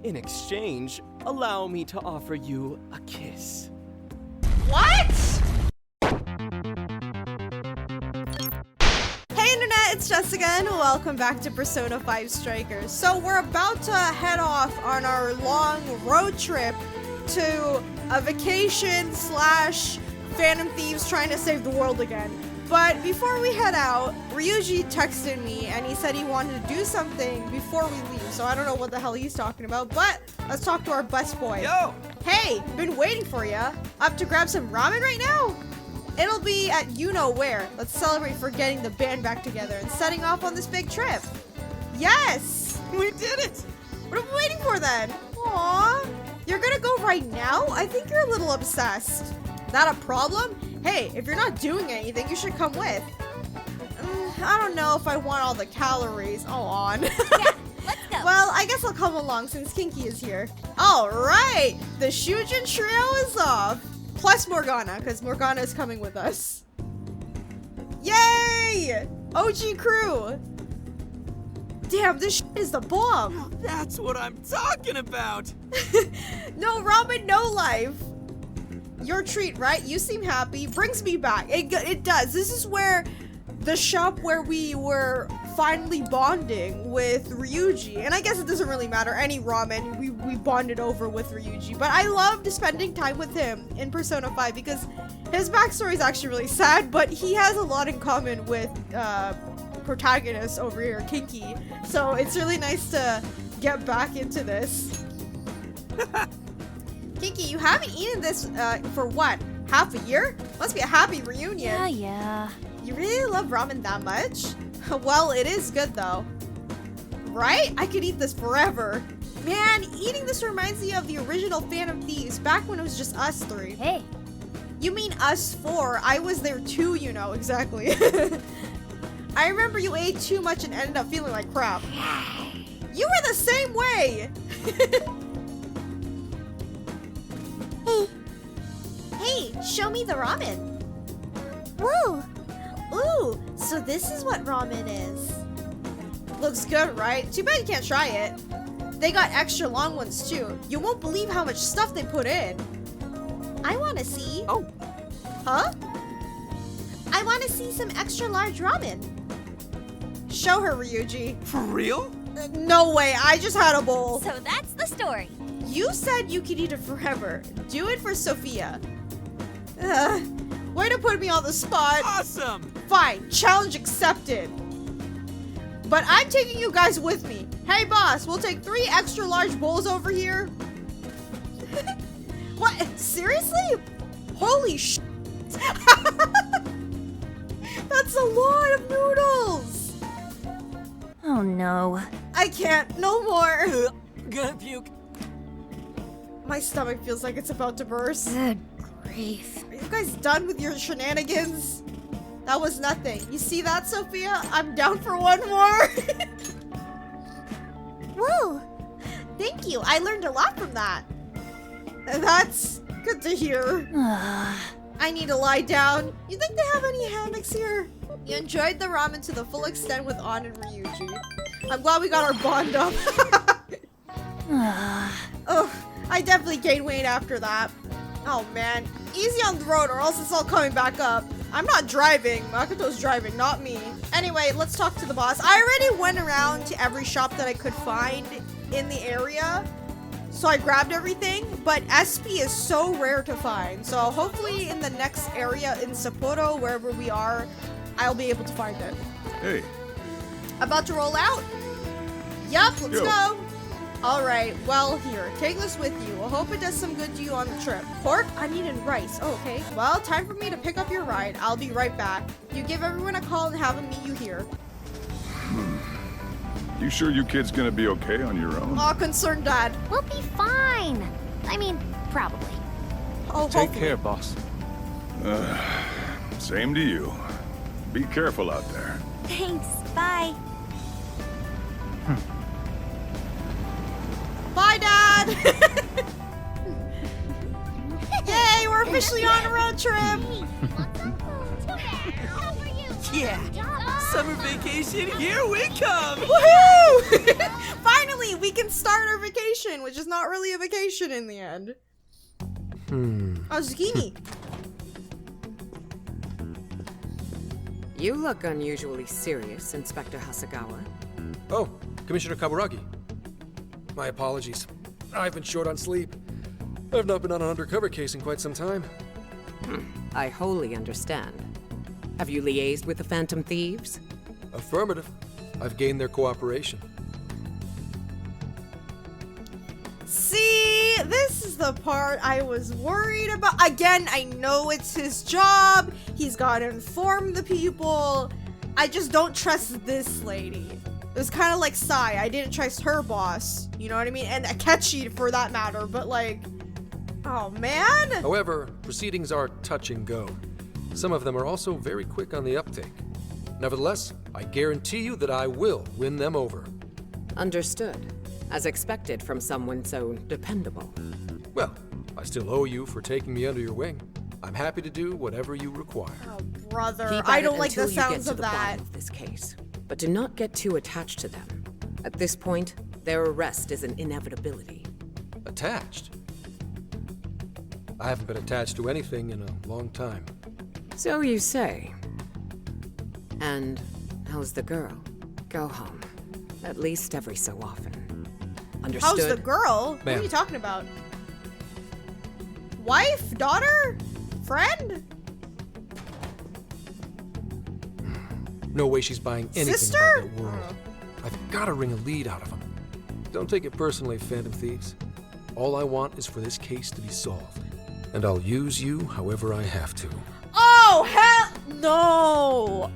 In exchange, allow me to offer you a kiss. What? Hey Internet, it's Jessica and welcome back to Persona 5 Strikers. So we're about to head off on our long road trip to a vacation slash Phantom Thieves trying to save the world again. But before we head out, Ryuji texted me and he said he wanted to do something before we leave. So I don't know what the hell he's talking about, but let's talk to our bus boy. Yo! Hey, been waiting for ya. Up to grab some ramen right now? It'll be at you-know-where. Let's celebrate for getting the band back together and setting off on this big trip. Yes! We did it! What are we waiting for then? Aww. You're gonna go right now? I think you're a little obsessed. That a problem? Hey, if you're not doing anything, you should come with. I don't know if I want all the calories. Oh, on. Yeah, let's go. Well, I guess I'll come along since Kinky is here. All right, the Shujin trio is off. Plus Morgana, because Morgana is coming with us. Yay! OG crew. Damn, this shit is the bomb. That's what I'm talking about! No ramen, no life. Your treat, right? You seem happy. Brings me back. It does. This is where the shop where we were finally bonding with Ryuji. And I guess it doesn't really matter. Any ramen, we bonded over with Ryuji. But I loved spending time with him in Persona 5 because his backstory is actually really sad, but he has a lot in common with protagonist over here, Kinky. So it's really nice to get back into this. Kinky, you haven't eaten this for what? Half a year? Must be a happy reunion. Yeah. You really love ramen that much? Well, it is good though. Right? I could eat this forever. Man, eating this reminds me of the original Phantom Thieves back when it was just us three. Hey. You mean us four? I was there too, you know, exactly. I remember you ate too much and ended up feeling like crap. You were the same way! Hey, show me the ramen. Woo! Ooh, so this is what ramen is. Looks good, right? Too bad you can't try it. They got extra long ones too. You won't believe how much stuff they put in. I want to see. Oh. Huh? I want to see some extra large ramen. Show her, Ryuji. For real? No way, I just had a bowl. So that's the story. You said you could eat it forever. Do it for Sophia. Way to put me on the spot. Awesome! Fine, challenge accepted. But I'm taking you guys with me. Hey boss, we'll take 3 extra large bowls over here. What, seriously? Holy sh**. That's a lot of noodles. Oh no. I can't, no more. Gonna puke. My stomach feels like it's about to burst. Good grief. Are you guys done with your shenanigans? That was nothing. You see that, Sophia? I'm down for one more. Whoa. Thank you. I learned a lot from that. That's good to hear. I need to lie down. You think they have any hammocks here? You enjoyed the ramen to the full extent with An and Ryuji. I'm glad we got our bond up. Ugh, I definitely gained weight after that. Oh man, easy on the road or else it's all coming back up. I'm not driving, Makoto's driving, not me. Anyway, let's talk to the boss. I already went around to every shop that I could find in the area. So I grabbed everything, but SP is so rare to find. So hopefully in the next area in Sapporo, wherever we are, I'll be able to find it. Hey. About to roll out? Yup, let's Yo. go. Alright, well here, take this with you. I hope it does some good to you on the trip. Pork? I needed rice. Oh, okay. Well, time for me to pick up your ride. I'll be right back. You give everyone a call and have them meet you here. You sure you kids gonna be okay on your own? Aw, concerned dad. We'll be fine. I mean, probably. Oh, Take hopefully. care, boss. Same to you. Be careful out there. Thanks. Bye. Bye, Dad! Yay, we're officially on a road trip! Yeah! Summer vacation, here we come! Woohoo! Finally! finally, we can start our vacation, which is not really a vacation in the end. Oh, zucchini. You look unusually serious, Inspector Hasegawa. Oh, Commissioner Kaburagi. My apologies. I've been short on sleep. I've not been on an undercover case in quite some time. I wholly understand. Have you liaised with the Phantom Thieves? Affirmative. I've gained their cooperation. See, this is the part I was worried about. Again, I know it's his job. He's got to inform the people. I just don't trust this lady. It was kind of like Sai. I didn't trust her boss. You know what I mean? And Akechi for that matter. But like, oh man. However, proceedings are touch and go. Some of them are also very quick on the uptake. Nevertheless, I guarantee you that I will win them over. Understood. As expected from someone so dependable. Well, I still owe you for taking me under your wing. I'm happy to do whatever you require. Oh, brother. Keep I at don't it like the until you get sounds to of the that. bottom of this case. But do not get too attached to them. At this point, their arrest is an inevitability. Attached? I haven't been attached to anything in a long time. So you say. And how's the girl? Go home. At least every so often. Understood? How's the girl? What are Ma'am. you talking about? Wife? Daughter? Friend? No way she's buying anything Sister? about that world. I've got to wring a lead out of them. Don't take it personally, Phantom Thieves. All I want is for this case to be solved. And I'll use you however I have to. Oh, hell no!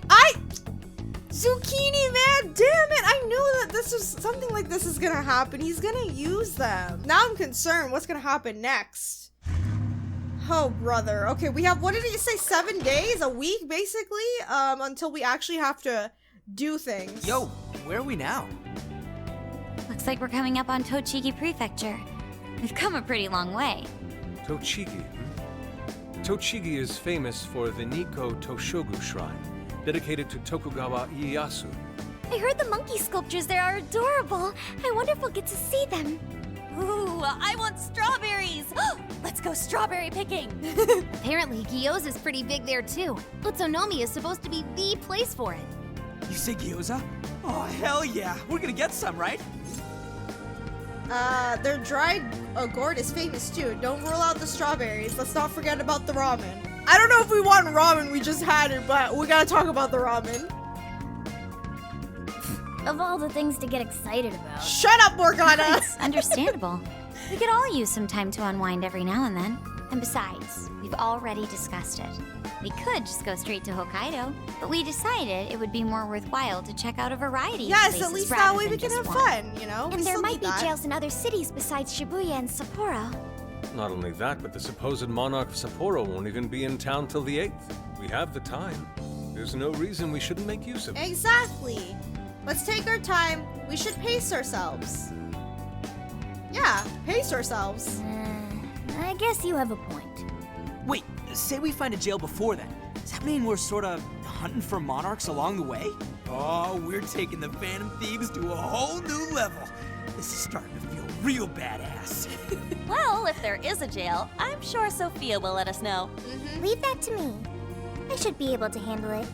Zucchini, man, damn it! I knew that this was something like this is gonna happen. He's gonna use them. Now I'm concerned what's gonna happen next. Oh, brother. Okay, we have, what did he say, 7 days? A week, basically? Until we actually have to do things. Yo, where are we now? Looks like we're coming up on Tochigi Prefecture. We've come a pretty long way. Tochigi. Tochigi is famous for the Nikko Toshogu Shrine, dedicated to Tokugawa Ieyasu. I heard the monkey sculptures there are adorable. I wonder if we'll get to see them. Ooh, I want strawberries! Let's go strawberry picking! Apparently, gyoza's pretty big there too. Utsunomiya is supposed to be the place for it. You say gyoza? Oh, hell yeah. We're gonna get some, right? Their dried gourd is famous too. Don't rule out the strawberries. Let's not forget about the ramen. I don't know if we want ramen, we just had it, but we gotta talk about the ramen. Of all the things to get excited about. Shut up, Morgana! It's understandable. We could all use some time to unwind every now and then. And besides, we've already discussed it. We could just go straight to Hokkaido, but we decided it would be more worthwhile to check out a variety of Yes, places at least rather that way than we can just have one. fun, you know? And there might be jails in other cities besides Shibuya and Sapporo. Not only that, but the supposed Monarch of Sapporo won't even be in town till the 8th. We have the time. There's no reason we shouldn't make use of it. Exactly. Let's take our time. We should pace ourselves. Yeah, pace ourselves. I guess you have a point. Wait, say we find a jail before then. Does that mean we're sort of hunting for monarchs along the way? Oh, we're taking the Phantom Thieves to a whole new level. This is starting to feel real badass. Well, if there is a jail, I'm sure Sophia will let us know. Leave that to me. I should be able to handle it.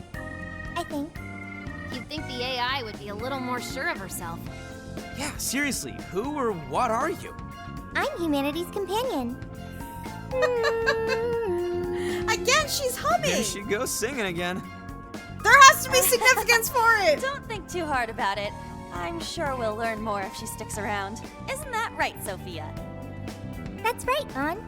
I think. You'd think the AI would be a little more sure of herself. Yeah, seriously, who or what are you? I'm humanity's companion. Again, she's humming. There she goes singing again. There has to be significance for it. Don't think too hard about it. I'm sure we'll learn more if she sticks around. Isn't that right, Sophia? That's right, An.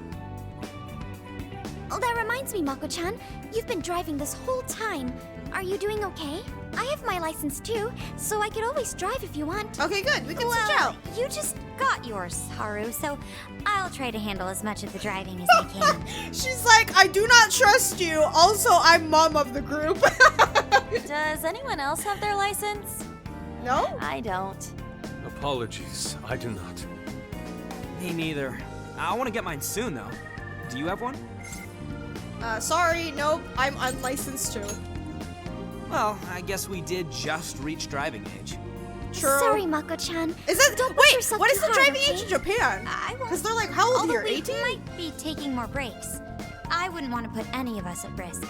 Oh, that reminds me, Mako-chan. You've been driving this whole time. Are you doing okay? I have my license too, so I could always drive if you want. Okay, good. We can switch out. You just got yours, Haru, so I'll try to handle as much of the driving as I can. She's like, I do not trust you. Also, I'm mom of the group. Does anyone else have their license? No? I don't. Apologies, I do not. Me neither. I want to get mine soon, though. Do you have one? Sorry, nope. I'm unlicensed too. Well, I guess we did just reach driving age. True. Sorry, Mako-chan. Is that Don't push wait? yourself What too is the hard, driving okay? age in Japan? I won't. Because they're like, how old Although are you? 18? we might be taking more breaks. I wouldn't want to put any of us at risk.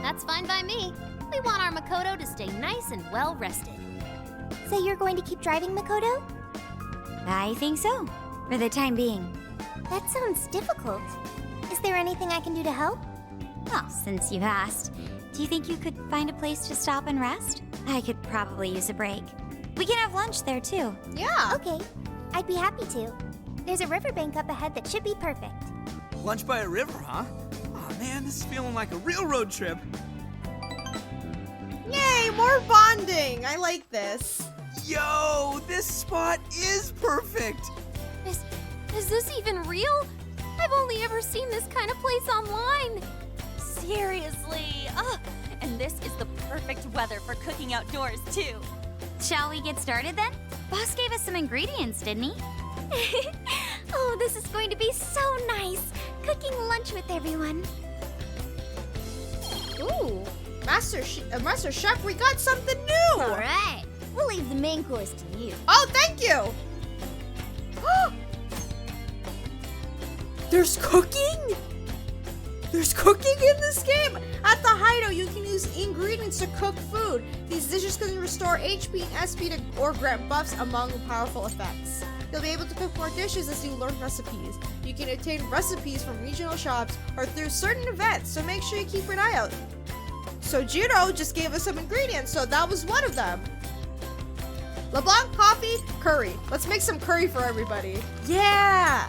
That's fine by me. We want our Makoto to stay nice and well rested. So you're going to keep driving, Makoto? I think so, for the time being. That sounds difficult. Is there anything I can do to help? Well, since you've asked, do you think you could find a place to stop and rest? I could probably use a break. We can have lunch there, too. Yeah. Okay, I'd be happy to. There's a riverbank up ahead that should be perfect. Lunch by a river, huh? Oh man, this is feeling like a real road trip. Yay, more bonding. I like this. Yo, this spot is perfect. Is this even real? I've only ever seen this kind of place online. Seriously. Ugh. And this is the perfect weather for cooking outdoors, too. Shall we get started then? Boss gave us some ingredients, didn't he? Oh, this is going to be so nice. Cooking lunch with everyone. Ooh, Master Chef, we got something new. All right. We'll leave the main course to you. Oh, thank you. There's cooking? There's cooking in this game? At the hideout, you can use ingredients to cook food. These dishes can restore HP and SP or grant buffs among powerful effects. You'll be able to cook more dishes as you learn recipes. You can obtain recipes from regional shops or through certain events, so make sure you keep an eye out. So Jiro just gave us some ingredients, so that was one of them. LeBlanc coffee, curry. Let's make some curry for everybody. Yeah!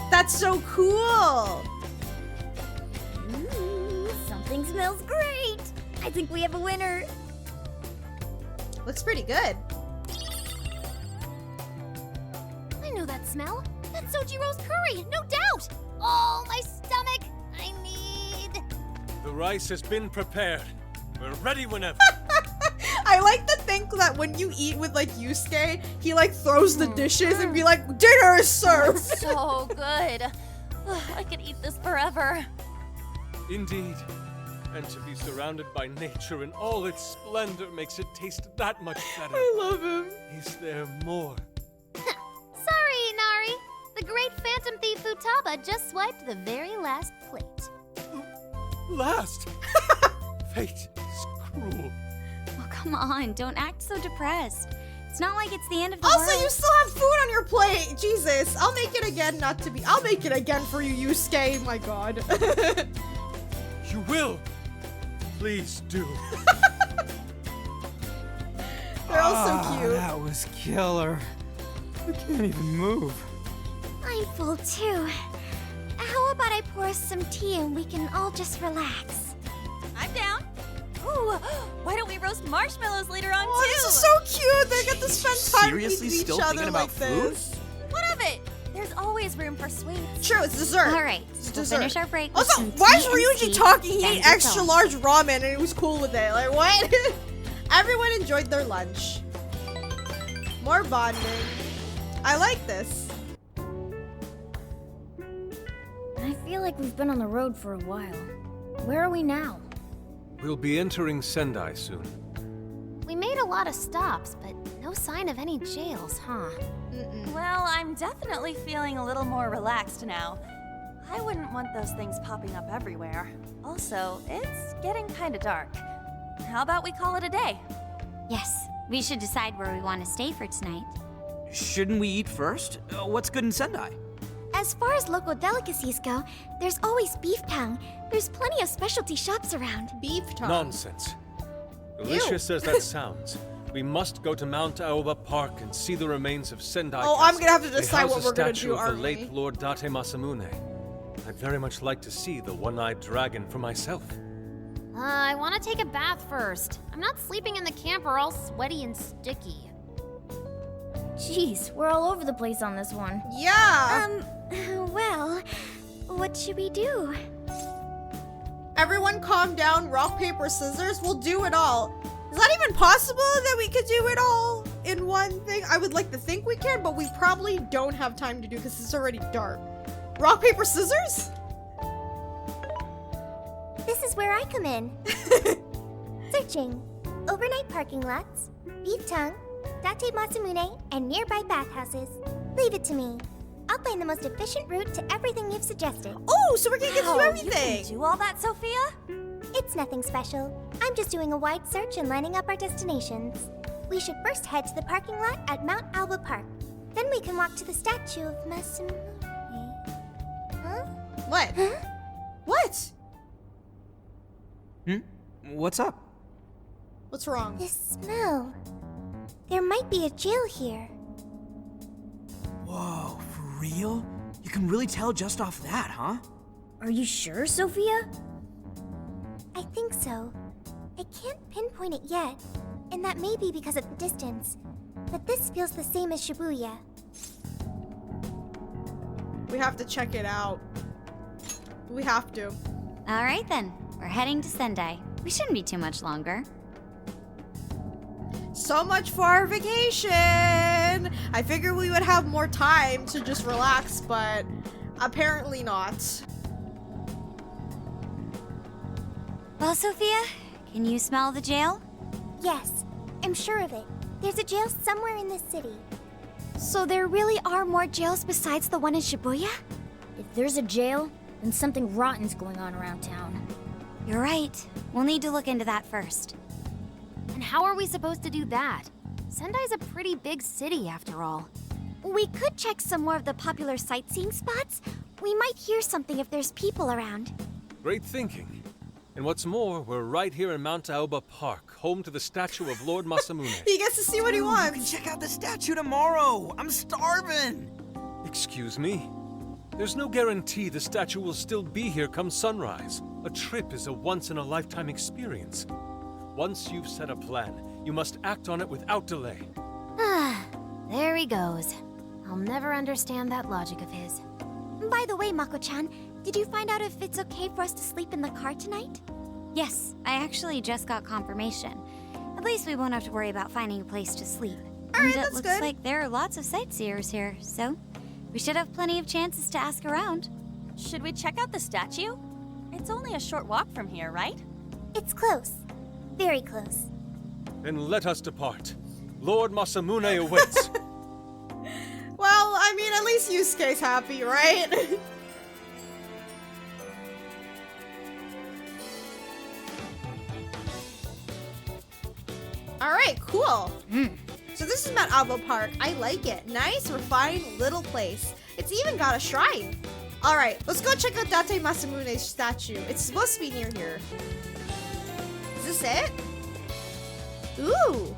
That's so cool! Something smells great. I think we have a winner. Looks pretty good. I know that smell. That's Sojiro's curry, no doubt. Oh, my stomach. I need... The rice has been prepared. We're ready whenever. I like to think that when you eat with like Yusuke, he like throws the dishes and be like, dinner is served. So good. Ugh, I could eat this forever. Indeed. And to be surrounded by nature in all its splendor makes it taste that much better. I love him. Is there more? Sorry, Inari. The great Phantom Thief Futaba just swiped the very last plate. Last! Fate is cruel. Oh, come on. Don't act so depressed. It's not like it's the end of the Also, world. you still have food on your plate. Jesus, I'll make it again, I'll make it again for you, Yusuke. My god. You will! Please do. They're all so cute. That was killer. I can't even move. I'm full too. How about I pour us some tea and we can all just relax? I'm down. Ooh, why don't we roast marshmallows later on, Oh, too? this is so cute. They get to spend time with Seriously each still other thinking about like food? this. What of it? There's always room for sweets. True, it's dessert. All right, It's we'll dessert. finish our break with Also, some why is tea and Ryuji tea, talking? He then ate it's extra all. large ramen and he was cool with it. Like, what? Everyone enjoyed their lunch. More bonding. I like this. I feel like we've been on the road for a while. Where are we now? We'll be entering Sendai soon. We made a lot of stops, but no sign of any jails, huh? Well, I'm definitely feeling a little more relaxed now. I wouldn't want those things popping up everywhere. Also, it's getting kind of dark. How about we call it a day? Yes, we should decide where we want to stay for tonight. Shouldn't we eat first? What's good in Sendai? As far as local delicacies go, there's always beef tongue. There's plenty of specialty shops around. Beef tongue. Nonsense. Delicious as that sounds, we must go to Mount Aoba Park and see the remains of Sendai Oh, Castle. I'm gonna have to They decide house what a we're gonna statue do, of the aren't we? late Lord Date Masamune. I'd very much like to see the one-eyed dragon for myself. I want to take a bath first. I'm not sleeping in the camper all sweaty and sticky. Jeez, we're all over the place on this one. Yeah. Well, what should we do? Everyone calm down. Rock, paper, scissors. We'll do it all. Is that even possible that we could do it all in one thing? I would like to think we can, but we probably don't have time to do because it's already dark. Rock, paper, scissors? This is where I come in. Searching. Overnight parking lots, beef tongue, Date Masamune, and nearby bathhouses. Leave it to me. I'll find the most efficient route to everything you've suggested. Oh, so we're gonna get to do You everything. can do all that, Sophia? It's nothing special. I'm just doing a wide search and lining up our destinations. We should first head to the parking lot at Mount Alba Park. Then we can walk to the statue of Masamune. Huh? What? Huh? What? What's up? What's wrong? This smell. There might be a jail here. Whoa, for real? You can really tell just off that, huh? Are you sure, Sophia? I think so. I can't pinpoint it yet, and that may be because of the distance. But this feels the same as Shibuya. We have to check it out. We have to. All right then, we're heading to Sendai. We shouldn't be too much longer. So much for our vacation! I figured we would have more time to just relax, but apparently not. Well, Sophia, can you smell the jail? Yes, I'm sure of it. There's a jail somewhere in this city. So there really are more jails besides the one in Shibuya? If there's a jail, then something rotten's going on around town. You're right. We'll need to look into that first. And how are we supposed to do that? Sendai's a pretty big city after all. We could check some more of the popular sightseeing spots. We might hear something if there's people around. Great thinking. And what's more, we're right here in Mount Aoba Park, home to the statue of Lord Masamune. He gets to see what he You wants. can check out the statue tomorrow. I'm starving. Excuse me? There's no guarantee the statue will still be here come sunrise. A trip is a once-in-a-lifetime experience. Once you've set a plan, you must act on it without delay. Ah, there he goes. I'll never understand that logic of his. By the way, Mako-chan, did you find out if it's okay for us to sleep in the car tonight? Yes, I actually just got confirmation. At least we won't have to worry about finding a place to sleep. Alright, And that's it looks good. like there are lots of sightseers here, so we should have plenty of chances to ask around. Should we check out the statue? It's only a short walk from here, right? It's close. Very close. Then let us depart. Lord Masamune awaits. Well, I mean, at least Yusuke's happy, right? Alright, cool. So this is Mount Alba Park. I like it. Nice, refined little place. It's even got a shrine. Alright, let's go check out Date Masamune's statue. It's supposed to be near here. Is this it? Ooh.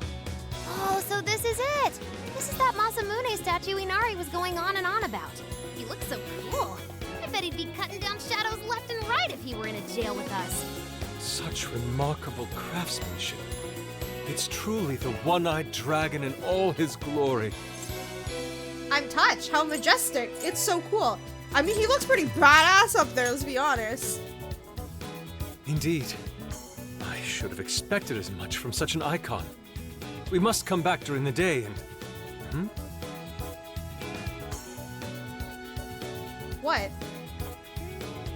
Oh, so this is it! This is that Masamune statue Inari was going on and on about. He looks so cool. I bet he'd be cutting down shadows left and right if he were in a jail with us. Such remarkable craftsmanship. It's truly the one-eyed dragon in all his glory. I'm touched. How majestic. It's so cool. I mean, he looks pretty badass up there, let's be honest. Indeed. I should have expected as much from such an icon. We must come back during the day and... What?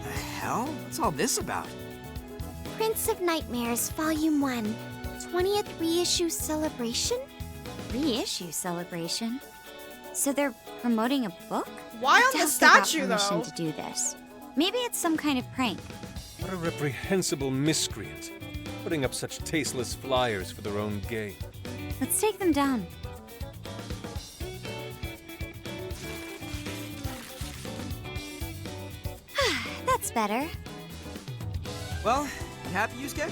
The hell? What's all this about? Prince of Nightmares, Volume 1, 20th reissue celebration? Reissue celebration? So they're promoting a book? Why I on the doubt they got statue, permission though? to do this. Maybe it's some kind of prank. What a reprehensible miscreant. Putting up such tasteless flyers for their own gain. Let's take them down. That's better. Well, you happy, Yusuke?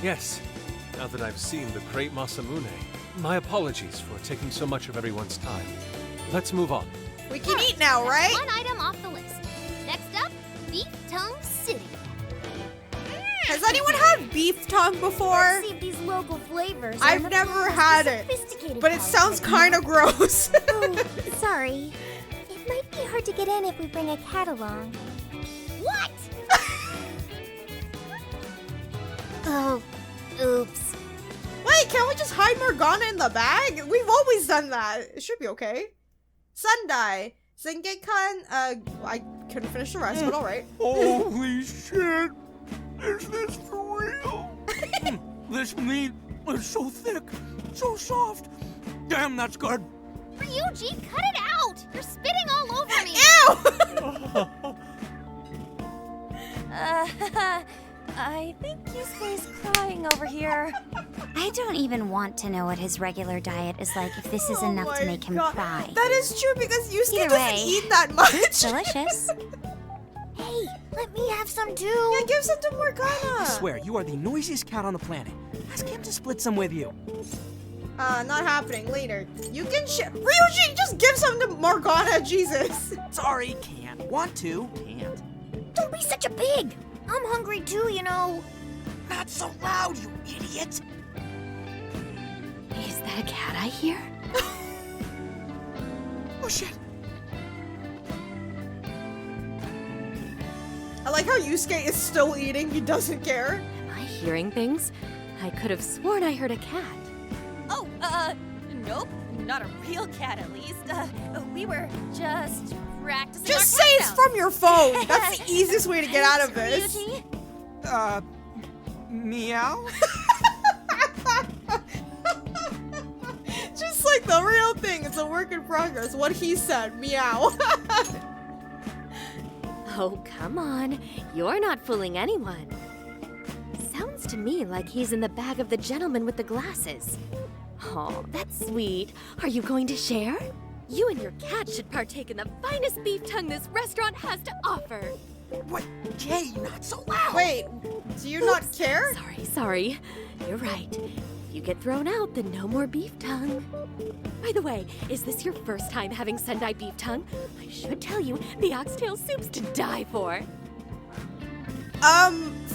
Yes, now that I've seen the great Masamune, my apologies for taking so much of everyone's time. Let's move on. We can eat now, right? One item off the list. Next up, Beef Tongue City. Has anyone had beef tongue before? Let's see if these local flavors. I've are never had it, sophisticated but it sounds kind of gross. Oh, sorry. It might be hard to get in if we bring a cat along. What? Oh, oops. Wait, can't we just hide Morgana in the bag? We've always done that. It should be okay. Sendai. Sengekan, I couldn't finish the rest, but alright. Holy shit! Is this for real? This meat is so thick, so soft. Damn, that's good. Ryuji, cut it out! You're spitting all over me! Ew! I think Yusuke's crying over here. I don't even want to know what his regular diet is like if this is enough to make him cry. That is true because Yusuke Either doesn't way, eat that much. Delicious. Hey, let me have some too! Yeah, give some to Morgana. I swear, you are the noisiest cat on the planet. Ask him to split some with you. Not happening. Later. You can Ryuji, just give some to Morgana, Jesus. Sorry, can't. Want to, can't. Don't be such a pig! I'm hungry too, you know. Not so loud, you idiot. Is that a cat I hear? Oh, shit. I like how Yusuke is still eating. He doesn't care. Am I hearing things? I could have sworn I heard a cat. Oh, nope. Not a real cat, at least. We were just practicing Just our say cat it's sounds. from your phone. That's the easiest way to get out of this. Ryuji? Meow? Just like the real thing. It's a work in progress. What he said. Meow. Oh, come on. You're not fooling anyone. Sounds to me like he's in the bag of the gentleman with the glasses. Oh, that's sweet. Are you going to share? You and your cat should partake in the finest beef tongue this restaurant has to offer. What? Jay, not so loud. Wait, do you not care? Sorry. You're right. If you get thrown out, then no more beef tongue. By the way, is this your first time having Sendai beef tongue? I should tell you, the oxtail soup's to die for.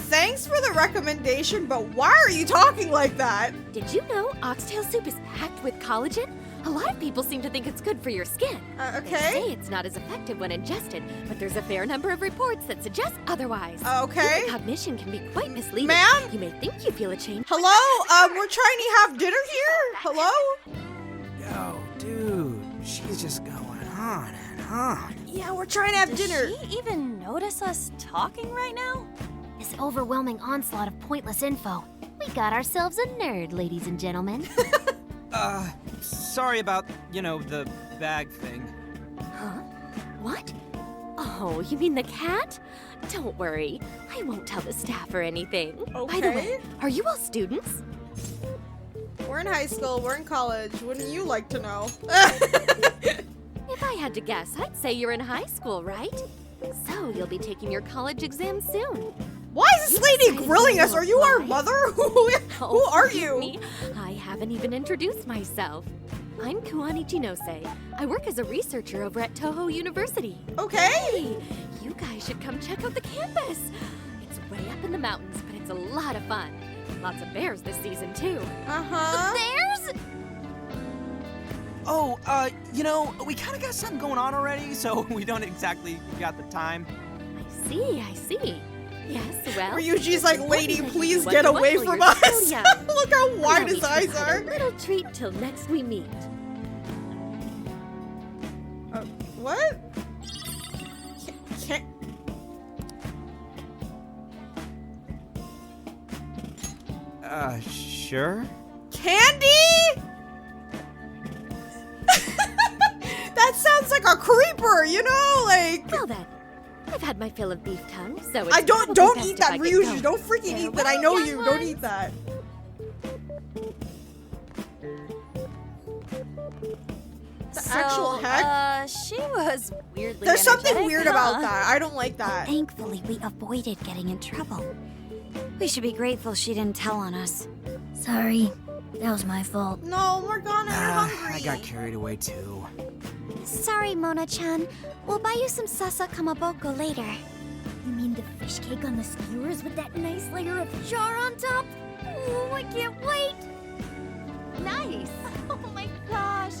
Thanks for the recommendation, but why are you talking like that? Did you know oxtail soup is packed with collagen? A lot of people seem to think it's good for your skin. They Okay. say it's not as effective when ingested, but there's a fair number of reports that suggest otherwise. Okay. Human cognition can be quite misleading. Ma'am? You may think you feel a change. Hello? We're trying to have dinner here? Hello? Yo, dude, she's just going on and on. Yeah, we're trying to have Does dinner. she even notice us talking right now? This overwhelming onslaught of pointless info. We got ourselves a nerd, ladies and gentlemen. Sorry about, the bag thing. Huh? What? Oh, you mean the cat? Don't worry. I won't tell the staff or anything. By the way, Okay. are you all students? We're in high school, we're in college. Wouldn't you like to know? If I had to guess, I'd say you're in high school, right? So you'll be taking your college exam soon. Why is this lady grilling us? Are you our mother? Who are forgive you? Me. I haven't even introduced myself. I'm Kuani Chinose. I work as a researcher over at Toho University. Okay. Hey, you guys should come check out the campus. It's way up in the mountains, but it's a lot of fun. Lots of bears this season, too. Uh-huh. Bears? Oh, we kind of got something going on already, so we don't exactly got the time. I see. Yes, well... Ryuji's like, one lady, thing please you get wonder away what from you're us. so young. Look how wide Allow me his to eyes provide are. a little treat till next we meet. What? Can't. Sure? Candy? That sounds like a creeper, like. Well then, I've had my fill of beef tongue, so it's I don't probably best eat if that, I get Ryuji. going. Don't freaking eat that. I Farewell, know young you. Don't ones. eat that. The actual heck? She was weirdly There's something energetic, weird huh? about that. I don't like that. Thankfully, we avoided getting in trouble. We should be grateful she didn't tell on us. Sorry, that was my fault. No, Morgana, you're hungry. I got carried away too. Sorry, Mona-chan. We'll buy you some sasa kamaboko later. You mean the fish cake on the skewers with that nice layer of char on top? Oh, I can't wait! Nice. Oh my gosh.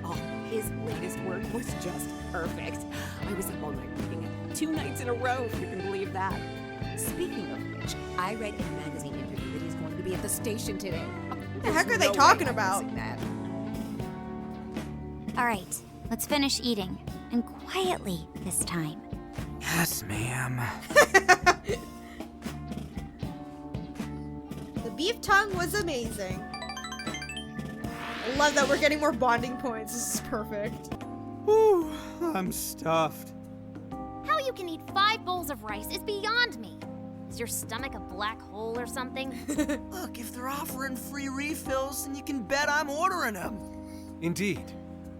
Oh, his latest work was just perfect. I was up all night reading it 2 nights in a row, if you can believe that. Speaking of which, I read in a magazine interview that he's going to be at the station today. What the heck are they There's no talking way I'm about? missing that. All right, let's finish eating. And quietly this time. Yes, ma'am. The beef tongue was amazing. I love that we're getting more bonding points. This is perfect. Whew, I'm stuffed. How you can eat 5 bowls of rice is beyond me. Is your stomach a black hole or something? Look, if they're offering free refills, then you can bet I'm ordering them. Indeed.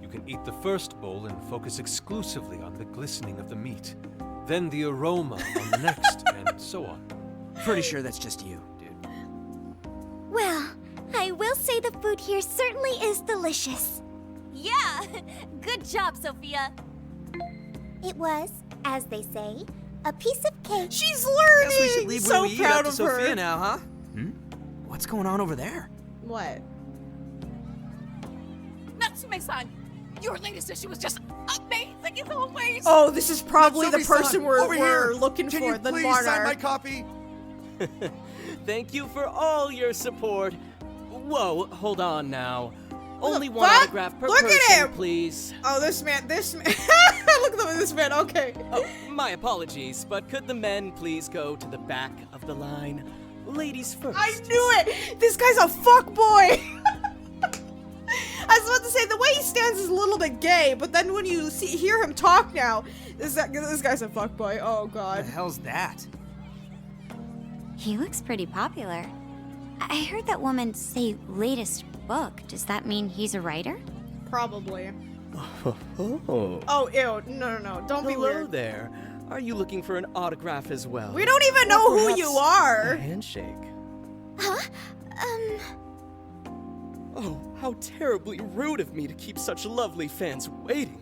You can eat the first bowl and focus exclusively on the glistening of the meat. Then the aroma on the next, and so on. Pretty sure that's just you, dude. Well, I will say the food here certainly is delicious. Yeah! Good job, Sophia. It was, as they say, a piece of cake. She's learning! Guess we should leave So where we eat proud up to of her. Sophia now, huh? What's going on over there? What? Natsume-san, your latest issue was just amazing as always. Oh, this is probably the Natsume-san, person over we're here. looking Can for, you the please Monarch. sign my copy? Thank you for all your support. Whoa, hold on now. Only the one fuck? autograph per Look at person, him! please. Oh, this man. Look at this man, okay. Oh, my apologies, but could the men please go to the back of the line? Ladies first. I knew it! This guy's a fuckboy! I was about to say, the way he stands is a little bit gay, but then when you hear him talk now, this guy's a fuckboy. Oh, What God. the hell's that? He looks pretty popular. I heard that woman say latest book. Does that mean he's a writer? Probably. Oh. Oh, ew. No. Don't be Hello weird. there. Are you looking for an autograph as well? We don't even know Or who perhaps you a are. handshake. Huh? Oh, how terribly rude of me to keep such lovely fans waiting.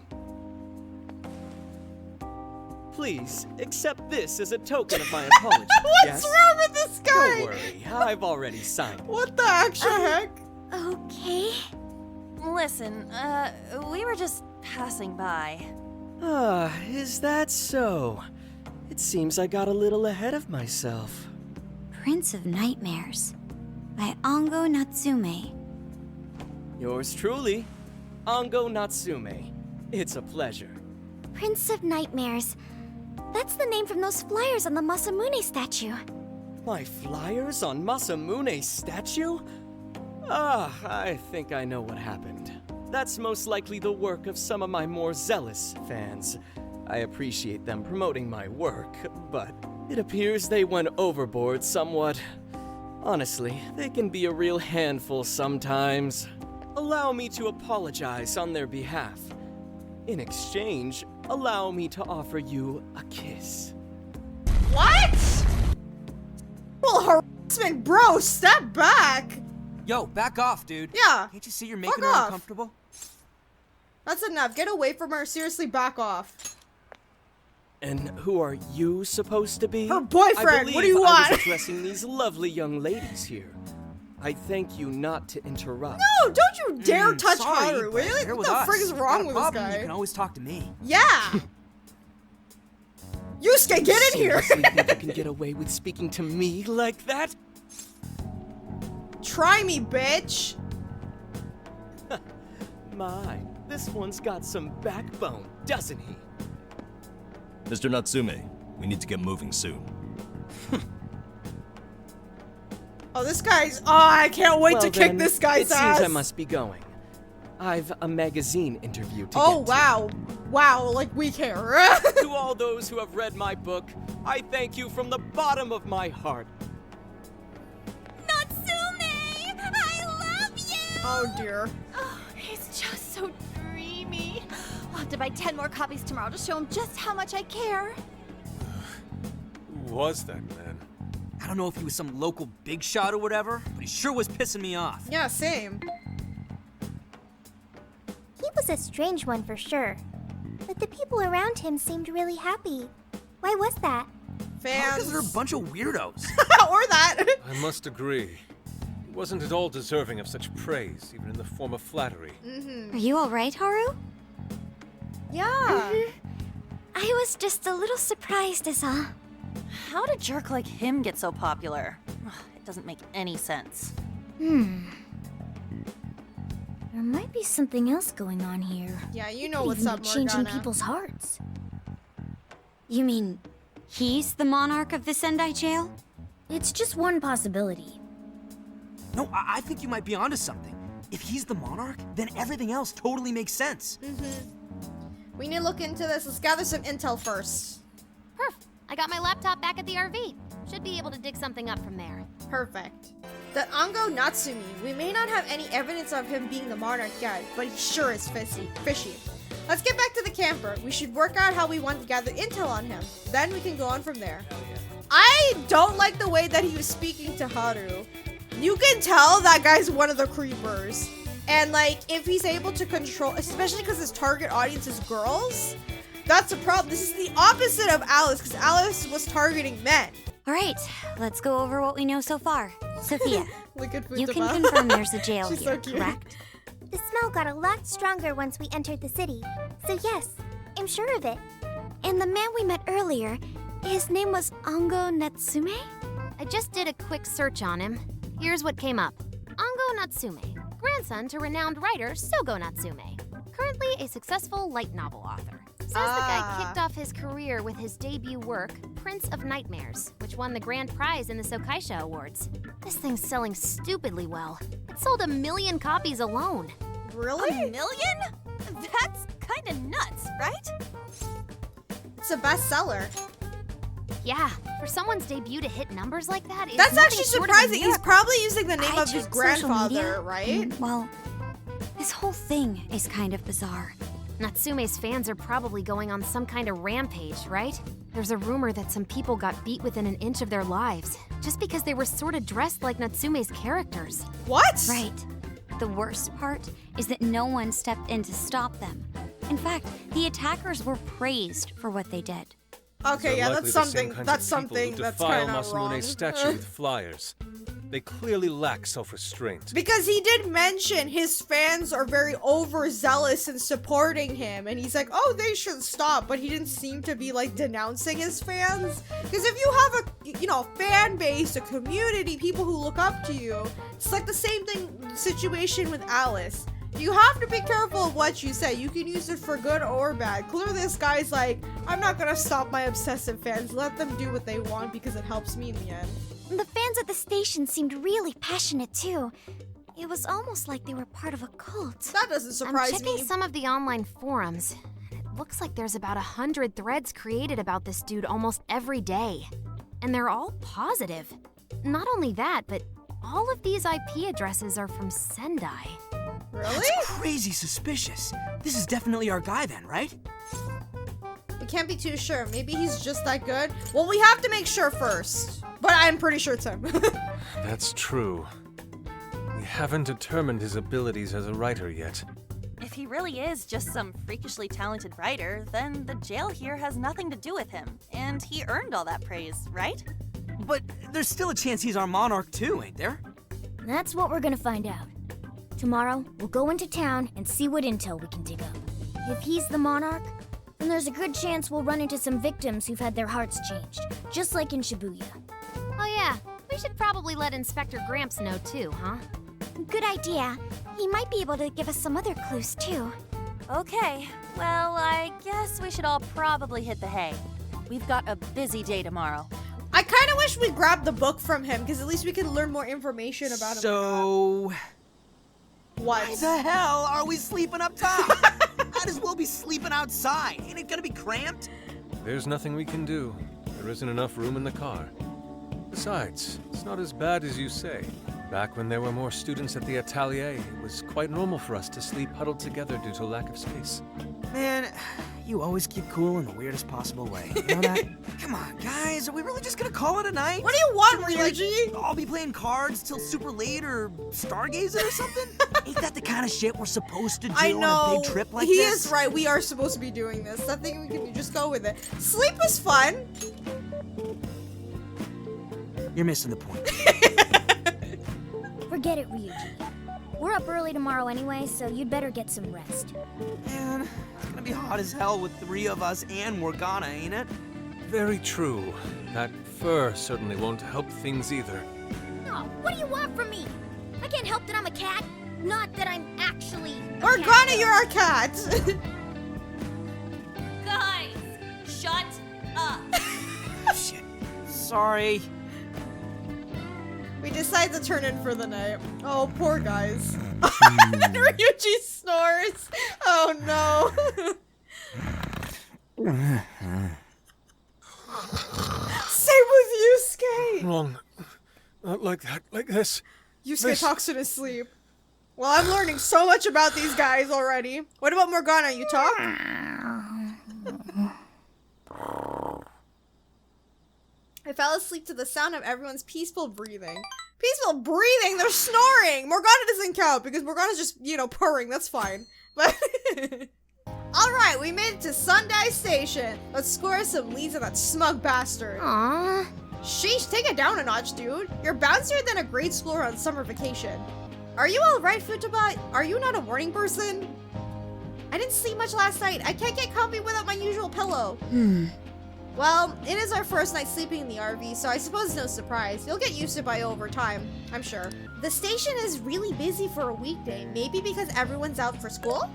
Please, accept this as a token of my apology. What's wrong with this guy? Don't worry, I've already signed it. What the actual heck? Okay. Listen, we were just passing by. Ah, is that so? It seems I got a little ahead of myself. Prince of Nightmares by Ongo Natsume. Yours truly, Ongo Natsume. It's a pleasure. Prince of Nightmares. That's the name from those flyers on the Masamune statue. My flyers on Masamune's statue? Ah, I think I know what happened. That's most likely the work of some of my more zealous fans. I appreciate them promoting my work, but it appears they went overboard somewhat. Honestly, they can be a real handful sometimes. Allow me to apologize on their behalf. In exchange, allow me to offer you a kiss. What? Well, harassment, bro. Step back. Yo, back off, dude. Yeah. Can't you see you're making Fuck her off. uncomfortable? That's enough. Get away from her. Seriously, back off. And who are you supposed to be? Her boyfriend. I What do you believe I want? was addressing these lovely young ladies here. I thank you not to interrupt. No, don't you dare touch Sorry, Haru. but Really? you're What with the us. frick is Got wrong a with this problem, guy? You can always talk to me. Yeah. Yusuke, get in here. Seriously think you can get away with speaking to me like that? Try me, bitch. My, this one's got some backbone, doesn't he? Mr. Natsume, we need to get moving soon. Oh, this guy's. Oh, I can't wait Well to kick then, this guy's it ass. seems I must be going. I've a magazine interview to Oh, get to. wow. Wow, like we care. To all those who have read my book, I thank you from the bottom of my heart. Natsume! I love you! Oh, dear. Oh, he's just so dreamy. I'll have to buy 10 more copies tomorrow to show him just how much I care. Who was that man? I don't know if he was some local big shot or whatever, but he sure was pissing me off. Yeah, same. He was a strange one for sure. But the people around him seemed really happy. Why was that? Fans. Because they're a bunch of weirdos. Or that. I must agree. He wasn't at all deserving of such praise, even in the form of flattery. Are you alright, Haru? Yeah. I was just a little surprised is all. How'd a jerk like him get so popular? Ugh, it doesn't make any sense. There might be something else going on here. Yeah, you know Could what's even up, be changing Morgana. people's hearts. You mean he's the monarch of the Sendai jail? It's just one possibility. No, I think you might be onto something. If he's the Monarch, then everything else totally makes sense. We need to look into this. Let's gather some intel first. Perf. I got my laptop back at the RV. Should be able to dig something up from there. Perfect. The Ango Natsumi. We may not have any evidence of him being the Monarch yet, but he sure is fishy. Let's get back to the camper. We should work out how we want to gather intel on him. Then we can go on from there. I don't like the way that he was speaking to Haru. You can tell that guy's one of the creepers. And like, if he's able to control, especially because his target audience is girls, that's a problem. This is the opposite of Alice, because Alice was targeting men. All right, let's go over what we know so far. Sophia, Look at you can Futaba. confirm there's a jail She's here, so cute. correct? The smell got a lot stronger once we entered the city. So yes, I'm sure of it. And the man we met earlier, his name was Ango Natsume? I just did a quick search on him. Here's what came up. Ango Natsume, grandson to renowned writer Sogo Natsume. Currently a successful light novel author. Says the guy kicked off his career with his debut work, Prince of Nightmares, which won the grand prize in the Sokaisha Awards. This thing's selling stupidly well. It sold 1 million copies alone. Really? 1 million? That's kinda nuts, right? It's a bestseller. Yeah, for someone's debut to hit numbers like that is That's nothing actually short of a surprising. He's miracle. probably using the name I of his checked social grandfather, media, right? and, well, this whole thing is kind of bizarre. Natsume's fans are probably going on some kind of rampage, right? There's a rumor that some people got beat within an inch of their lives, just because they were sort of dressed like Natsume's characters. What? Right. The worst part is that no one stepped in to stop them. In fact, the attackers were praised for what they did. Okay, yeah, Likely that's the same something. kinds That's of people who something that's defile kind of Masamune's wrong. statue with flyers. They clearly lack self-restraint. Because he did mention his fans are very overzealous in supporting him, and he's like, oh, they should stop, but he didn't seem to be like denouncing his fans. Because if you have a, fan base, a community, people who look up to you, it's like the same situation with Alice. You have to be careful of what you say. You can use it for good or bad. Clearly this guy's like, I'm not gonna stop my obsessive fans. Let them do what they want because it helps me in the end. The fans at the station seemed really passionate too. It was almost like they were part of a cult. That doesn't surprise I'm checking me. some of the online forums. It looks like there's about 100 threads created about this dude almost every day. And they're all positive. Not only that, but all of these IP addresses are from Sendai. Really? That's crazy suspicious. This is definitely our guy then, right? We can't be too sure. Maybe he's just that good. Well, we have to make sure first. But I'm pretty sure it's him. That's true. We haven't determined his abilities as a writer yet. If he really is just some freakishly talented writer, then the jail here has nothing to do with him, and he earned all that praise, right? But there's still a chance he's our Monarch too, ain't there? That's what we're gonna find out. Tomorrow, we'll go into town and see what intel we can dig up. If he's the Monarch, then there's a good chance we'll run into some victims who've had their hearts changed, just like in Shibuya. Oh yeah, we should probably let Inspector Gramps know too, huh? Good idea. He might be able to give us some other clues too. Okay, well, I guess we should all probably hit the hay. We've got a busy day tomorrow. I kind of wish we grabbed the book from him, because at least we can learn more information about him. So, What? why the hell are we sleeping up top? Might as well be sleeping outside. Ain't it gonna be cramped? There's nothing we can do. There isn't enough room in the car. Besides, it's not as bad as you say. Back when there were more students at the atelier, it was quite normal for us to sleep huddled together due to lack of space. Man, you always keep cool in the weirdest possible way. You know that? Come on, guys, are we really just gonna call it a night? What do you want, Shouldn't we, like, Ryuji? all be playing cards till super late or stargazing or something? Ain't that the kind of shit we're supposed to do I on a know. big trip like he this? is right. We are supposed to be doing this. I think we can just go with it. Sleep is fun. You're missing the point. Forget it, Ryuji. We're up early tomorrow anyway, so you'd better get some rest. Man, it's gonna be hot as hell with 3 of us and Morgana, ain't it? Very true. That fur certainly won't help things either. Oh, what do you want from me? I can't help that I'm a cat. Not that I'm actually a Morgana, cat. you're our cat. Guys, shut up. Shit. Sorry. We decide to turn in for the night. Oh, poor guys. And then Ryuji snores. Oh no. Same with Yusuke. Wrong. Not like that. Like this. Yusuke This. talks in his sleep. Well, I'm learning so much about these guys already. What about Morgana? You talk? I fell asleep to the sound of everyone's peaceful breathing. Peaceful breathing? They're snoring! Morgana doesn't count because Morgana's just, you know, purring. That's fine. But alright, we made it to Sunday Station. Let's score some leads on that smug bastard. Aww. Sheesh, take it down a notch, dude. You're bouncier than a grade schooler on summer vacation. Are you alright, Futaba? Are you not a morning person? I didn't sleep much last night. I can't get comfy without my usual pillow. Well, it is our first night sleeping in the RV, so I suppose it's no surprise. You'll get used to it by over time, I'm sure. The station is really busy for a weekday, maybe because everyone's out for school?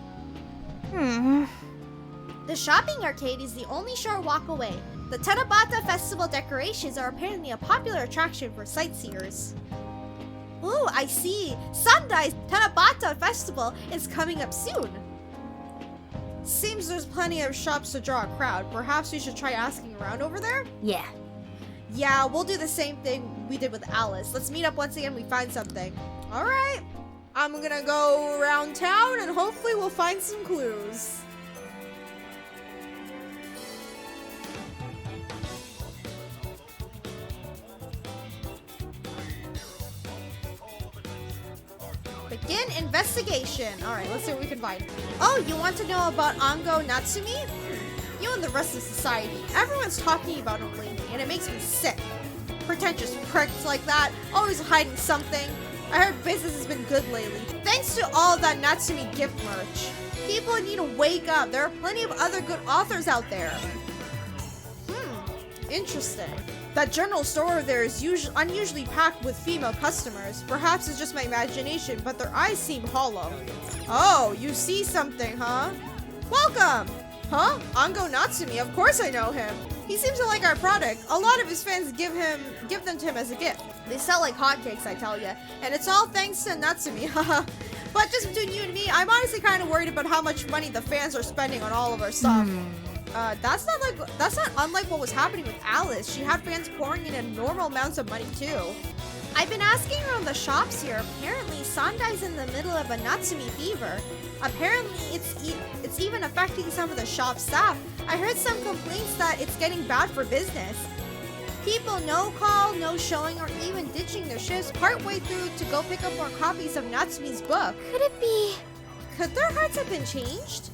The shopping arcade is the only short walk away. The Tanabata Festival decorations are apparently a popular attraction for sightseers. Ooh, I see. Sunday's Tanabata Festival is coming up soon. Seems there's plenty of shops to draw a crowd. Perhaps we should try asking around over there? Yeah. Yeah, we'll do the same thing we did with Alice. Let's meet up once again when we find something. Alright. I'm gonna go around town and hopefully we'll find some clues. Begin investigation. Alright, let's see what we can find. Oh, you want to know about Ango Natsumi? You and the rest of society. Everyone's talking about him lately, and it makes me sick. Pretentious pricks like that, always hiding something. I heard business has been good lately, thanks to all that Natsumi gift merch. People need to wake up. There are plenty of other good authors out there. Interesting. That general store over there is unusually packed with female customers. Perhaps it's just my imagination, but their eyes seem hollow. Oh, you see something, huh? Welcome! Huh? Ango Natsumi, of course I know him. He seems to like our product. A lot of his fans give them to him as a gift. They sell like hotcakes, I tell ya. And it's all thanks to Natsumi, haha. But just between you and me, I'm honestly kind of worried about how much money the fans are spending on all of our stuff. That's not unlike what was happening with Alice. She had fans pouring in enormous amounts of money too. I've been asking around the shops here. Apparently, Sandai's in the middle of a Natsumi fever. Apparently, it's even affecting some of the shop staff. I heard some complaints that it's getting bad for business. People no call, no showing, or even ditching their shifts partway through to go pick up more copies of Natsumi's book. Could their hearts have been changed?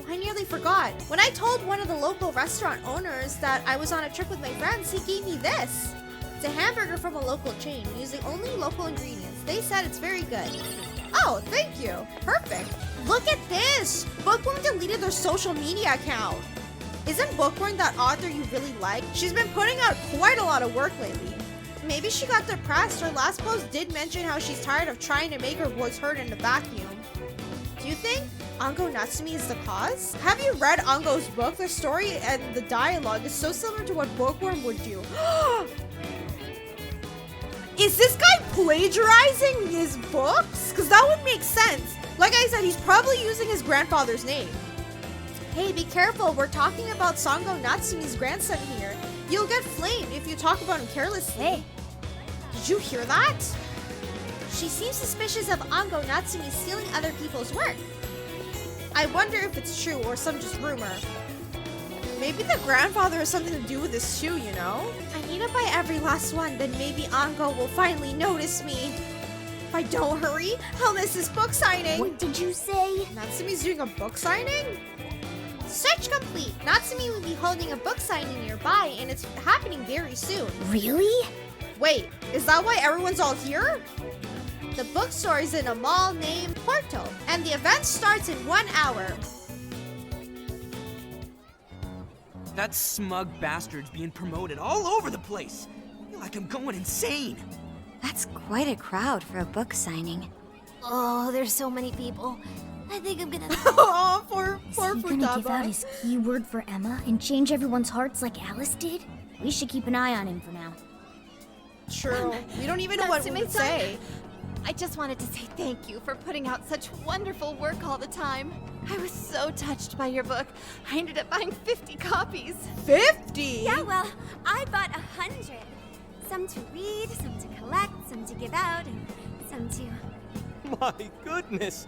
I nearly forgot. When I told one of the local restaurant owners that I was on a trip with my friends, he gave me this. It's a hamburger from a local chain, using only local ingredients. They said it's very good. Oh, thank you. Perfect. Look at this! Bookworm deleted their social media account. Isn't Bookworm that author you really like? She's been putting out quite a lot of work lately. Maybe she got depressed. Her last post did mention how she's tired of trying to make her voice heard in a vacuum. Do you think Ango Natsumi is the cause? Have you read Ango's book? The story and the dialogue is so similar to what Bookworm would do. Is this guy plagiarizing his books? Because that would make sense. Like I said, he's probably using his grandfather's name. Hey, be careful. We're talking about Sango Natsumi's grandson here. You'll get flamed if you talk about him carelessly. Hey, did you hear that? She seems suspicious of Ango Natsumi stealing other people's work. I wonder if it's true or some just rumor. Maybe the grandfather has something to do with this too, you know? I need to buy every last one, then maybe Ango will finally notice me. If I don't hurry, I'll miss his book signing. What did you say? Natsumi's doing a book signing? Search complete. Natsumi will be holding a book signing nearby, and it's happening very soon. Really? Wait, is that why everyone's all here? The bookstore is in a mall named Porto, and the event starts in 1 hour. That smug bastard's being promoted all over the place. I feel like I'm going insane. That's quite a crowd for a book signing. Oh, there's so many people. I think I'm gonna... Oh, poor Is he gonna give out his keyword for Emma and change everyone's hearts like Alice did? We should keep an eye on him for now. True. We don't even know what we would say. I just wanted to say thank you for putting out such wonderful work all the time. I was so touched by your book. I ended up buying 50 copies. 50? Yeah, well, I bought 100. Some to read, some to collect, some to give out, and some to... My goodness!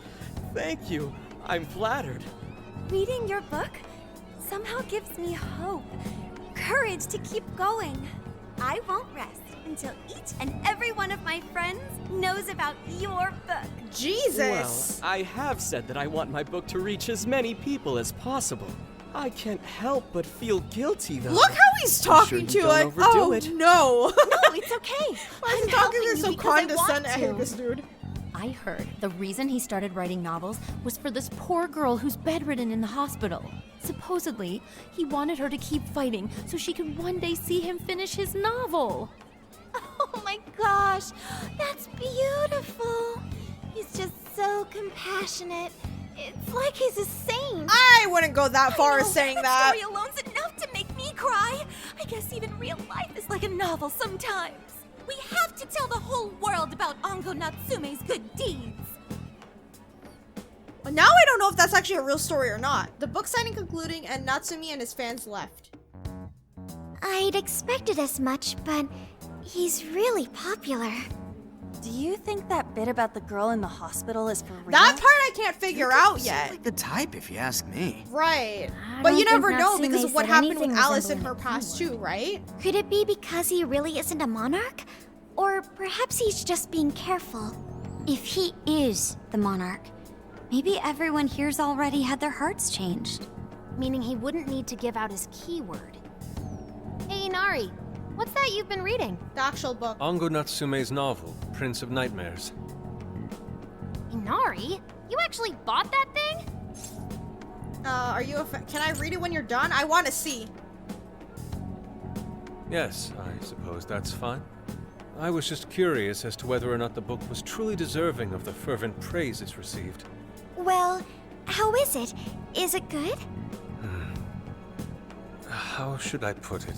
Thank you. I'm flattered. Reading your book somehow gives me hope, courage to keep going. I won't rest until each and every one of my friends knows about your book. Jesus! Well, I have said that I want my book to reach as many people as possible. I can't help but feel guilty, though. Look how he's talking to us. Oh, it. no. No, it's okay. Why is he I'm talking helping so you because I want condescending? I hate to. this dude. I heard the reason he started writing novels was for this poor girl who's bedridden in the hospital. Supposedly, he wanted her to keep fighting so she could one day see him finish his novel. Oh my gosh, that's beautiful. He's just so compassionate. It's like he's a saint. I wouldn't go that far as saying that. Story alone's enough to make me cry. I guess even real life is like a novel sometimes. We have to tell the whole world about Ongo Natsume's good deeds. Well, now I don't know if that's actually a real story or not. The book signing concluding and Natsume and his fans left. I'd expected as much, but he's really popular. Do you think that bit about the girl in the hospital is for real? That part I can't figure out yet. Like the type, if you ask me. Right. I But don't you never think know Natsume because of what said happened with anything Alice in resembling her a past keyword. too, right? Could it be because he really isn't a monarch? Or perhaps he's just being careful. If he is the monarch, maybe everyone here's already had their hearts changed. Meaning he wouldn't need to give out his keyword. Hey, Inari, what's that you've been reading? The actual book. Ongo Natsume's novel, Prince of Nightmares. Inari? You actually bought that thing? Are you a can I read it when you're done? I want to see. Yes, I suppose that's fine. I was just curious as to whether or not the book was truly deserving of the fervent praise it's received. Well, how is it? Is it good? How should I put it?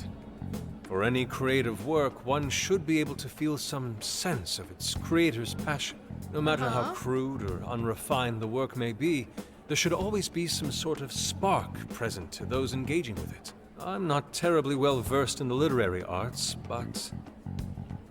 For any creative work, one should be able to feel some sense of its creator's passion. No matter how crude or unrefined the work may be, there should always be some sort of spark present to those engaging with it. I'm not terribly well versed in the literary arts, but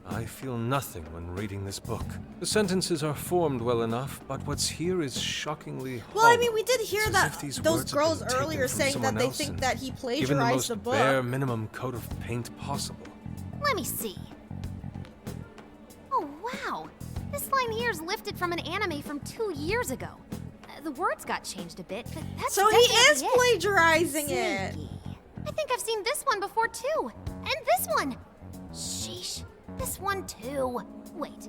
I feel nothing when reading this book. The sentences are formed well enough, but what's here is shockingly Well, I hollow. mean, we did hear It's as that if these those words have girls been taken earlier from saying that someone they else think and that he given the plagiarized most the book. bare minimum coat of paint possible. Let me see. Oh, wow. This line here is lifted from an anime from 2 years ago. The words got changed a bit, but that's So he is definitely it. plagiarizing it. I think I've seen this one before too. And this one. Sheesh. This one too. Wait.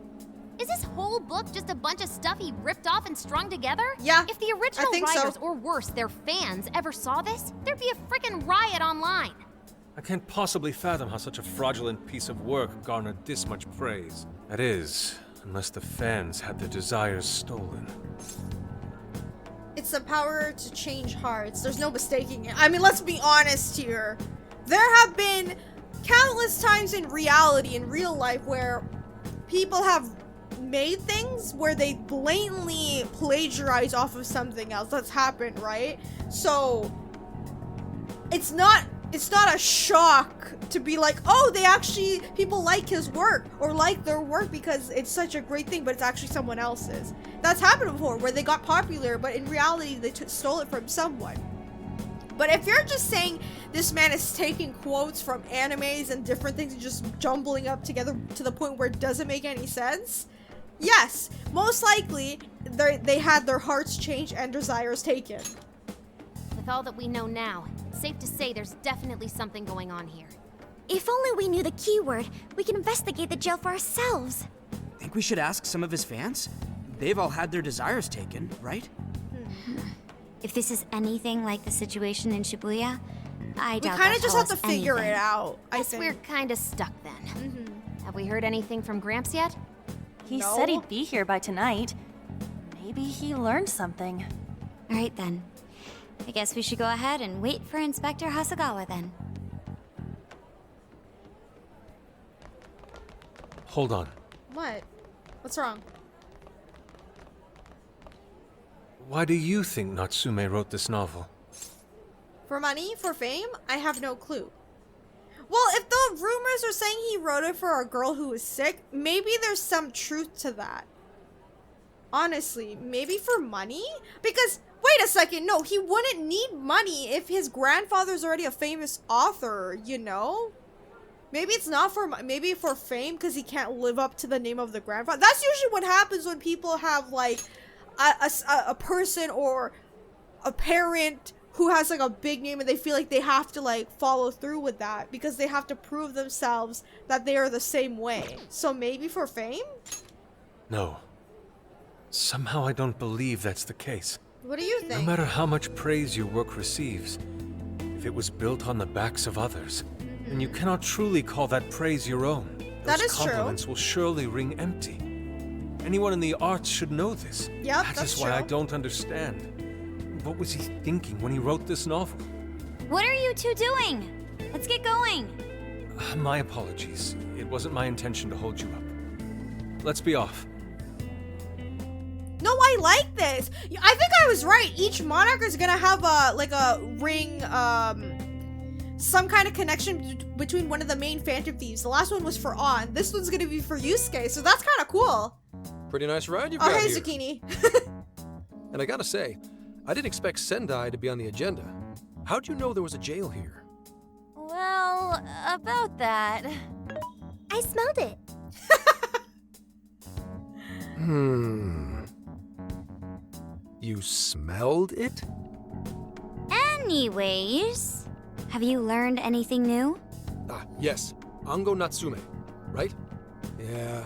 Is this whole book just a bunch of stuff he ripped off and strung together? Yeah, If the original think so. writers, or worse, their fans, ever saw this, there'd be a frickin' riot online. I can't possibly fathom how such a fraudulent piece of work garnered this much praise. That is, unless the fans had their desires stolen. It's the power to change hearts. There's no mistaking it. I mean, let's be honest here. There have been countless times in reality, in real life, where people have made things where they blatantly plagiarize off of something else. That's happened, right? So it's not a shock to be like, oh, they actually, people like his work or like their work because it's such a great thing, but it's actually someone else's. That's happened before where they got popular, but in reality they stole it from someone. But if you're just saying this man is taking quotes from animes and different things and just jumbling up together to the point where it doesn't make any sense, yes, most likely they had their hearts changed and desires taken. With all that we know now, it's safe to say there's definitely something going on here. If only we knew the keyword, we can investigate the jail for ourselves. Think we should ask some of his fans? They've all had their desires taken, right? If this is anything like the situation in Shibuya, I We doubt kind they'll of just tell have to us figure anything. it out, I Guess think. we're kind of stuck then. Have we heard anything from Gramps yet? He No. said he'd be here by tonight. Maybe he learned something. All right then. I guess we should go ahead and wait for Inspector Hasagawa then. Hold on. What? What's wrong? Why do you think Natsume wrote this novel? For money? For fame? I have no clue. Well, if the rumors are saying he wrote it for a girl who was sick, maybe there's some truth to that. Honestly, maybe for money? Because, wait a second, no, he wouldn't need money if his grandfather's already a famous author, you know? Maybe it's not for, maybe for fame because he can't live up to the name of the grandfather. That's usually what happens when people have, like, a person or a parent who has, like, a big name and they feel like they have to, like, follow through with that because they have to prove themselves that they are the same way. So maybe for fame? No. Somehow I don't believe that's the case. What do you think? No matter how much praise your work receives, if it was built on the backs of others, then you cannot truly call that praise your own. That Those is true. compliments will surely ring empty. Anyone in the arts should know this. Yep, That that's is why I true. don't understand. What was he thinking when he wrote this novel? What are you two doing? Let's get going. My apologies. It wasn't my intention to hold you up. Let's be off. No, I like this. I think I was right. Each monarch is gonna have a ring, some kind of connection between one of the main Phantom Thieves. The last one was for On. This one's gonna be for Yusuke, so that's kind of cool. Pretty nice ride you've Oh, got hey, here. Zucchini. And I gotta say, I didn't expect Sendai to be on the agenda. How'd you know there was a jail here? Well, about that. I smelled it. You smelled it? Anyways, have you learned anything new? Ah, yes. Ango Natsume, right? Yeah,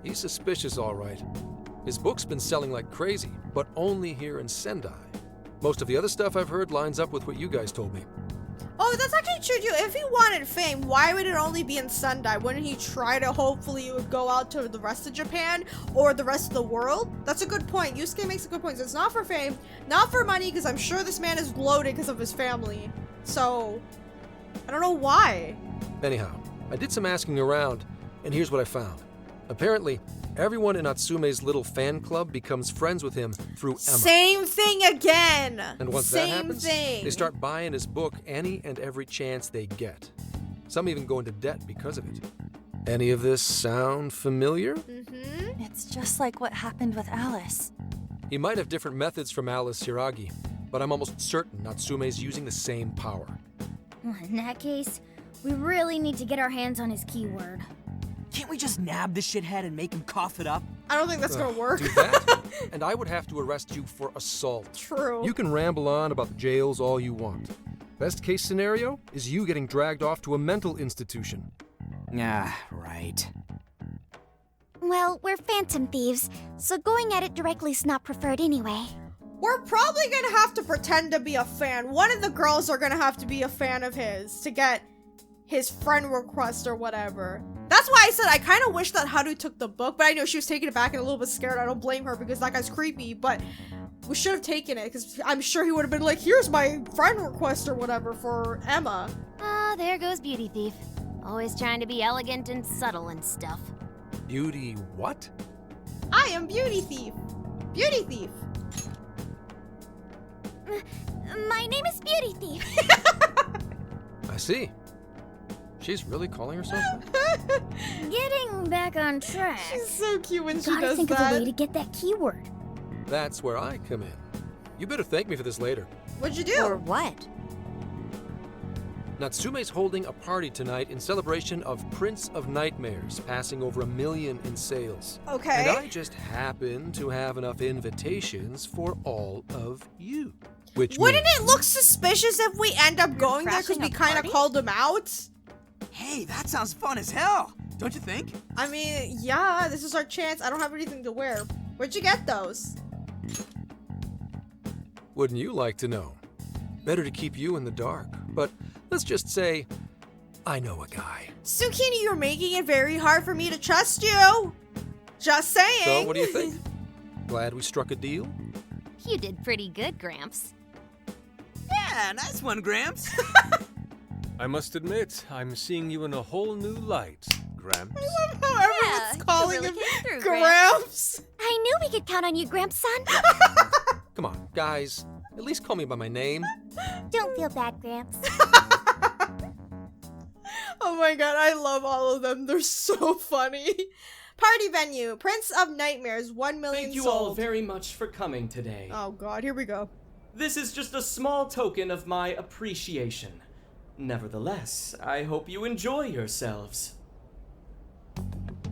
he's suspicious all right. His book's been selling like crazy, but only here in Sendai. Most of the other stuff I've heard lines up with what you guys told me. Oh, that's actually true too. If he wanted fame, why would it only be in Sendai? Wouldn't he try to hopefully go out to the rest of Japan or the rest of the world? That's a good point. Yusuke makes a good point. So it's not for fame, not for money, because I'm sure this man is loaded because of his family. So, I don't know why. Anyhow, I did some asking around, and here's what I found. Apparently, everyone in Natsume's little fan club becomes friends with him through Emma. Same thing again. And once Same that happens, thing. they start buying his book any and every chance they get. Some even go into debt because of it. Any of this sound familiar? Mm-hmm. It's just like what happened with Alice. He might have different methods from Alice Hiragi, but I'm almost certain Natsume's using the same power. Well, in that case, we really need to get our hands on his keyword. Can't we just nab the shithead and make him cough it up? I don't think that's gonna work. Do that, and I would have to arrest you for assault. True. You can ramble on about the jails all you want. Best case scenario is you getting dragged off to a mental institution. Ah, right. Well, we're Phantom Thieves, so going at it directly's not preferred anyway. We're probably gonna have to pretend to be a fan. One of the girls are gonna have to be a fan of his to get his friend request or whatever. That's why I said I kind of wish that Haru took the book, but I know she was taking it back and a little bit scared. I don't blame her because that guy's creepy, but we should have taken it because I'm sure he would have been like, here's my friend request or whatever for Emma. Ah, there goes Beauty Thief. Always trying to be elegant and subtle and stuff. Beauty what? I am Beauty Thief. Beauty Thief. My name is Beauty Thief. I see. She's really calling herself that? Getting back on track. She's so cute when she Gotta does think that. of a way to get that keyword. That's where I come in. You better thank me for this later. What'd you do? Or what? Natsume's holding a party tonight in celebration of Prince of Nightmares, passing over 1 million in sales. Okay. And I just happen to have enough invitations for all of you. Which Wouldn't means it look suspicious if we end up going there because crashing we a kind of party? called him out? Hey, that sounds fun as hell, don't you think? I mean, yeah, this is our chance. I don't have anything to wear. Where'd you get those? Wouldn't you like to know? Better to keep you in the dark, but let's just say I know a guy. Zucchini, you're making it very hard for me to trust you. Just saying. So what do you think? Glad we struck a deal? You did pretty good, Gramps. Yeah, nice one, Gramps. I must admit, I'm seeing you in a whole new light, Gramps. How everyone's calling really him came through, Gramps. I knew we could count on you, Gramps son. Come on, guys. At least call me by my name. Don't feel bad, Gramps. Oh my god, I love all of them. They're so funny. Party venue, Prince of Nightmares, 1 million Thank you sold. all very much for coming today. Oh god, here we go. This is just a small token of my appreciation. Nevertheless, I hope you enjoy yourselves.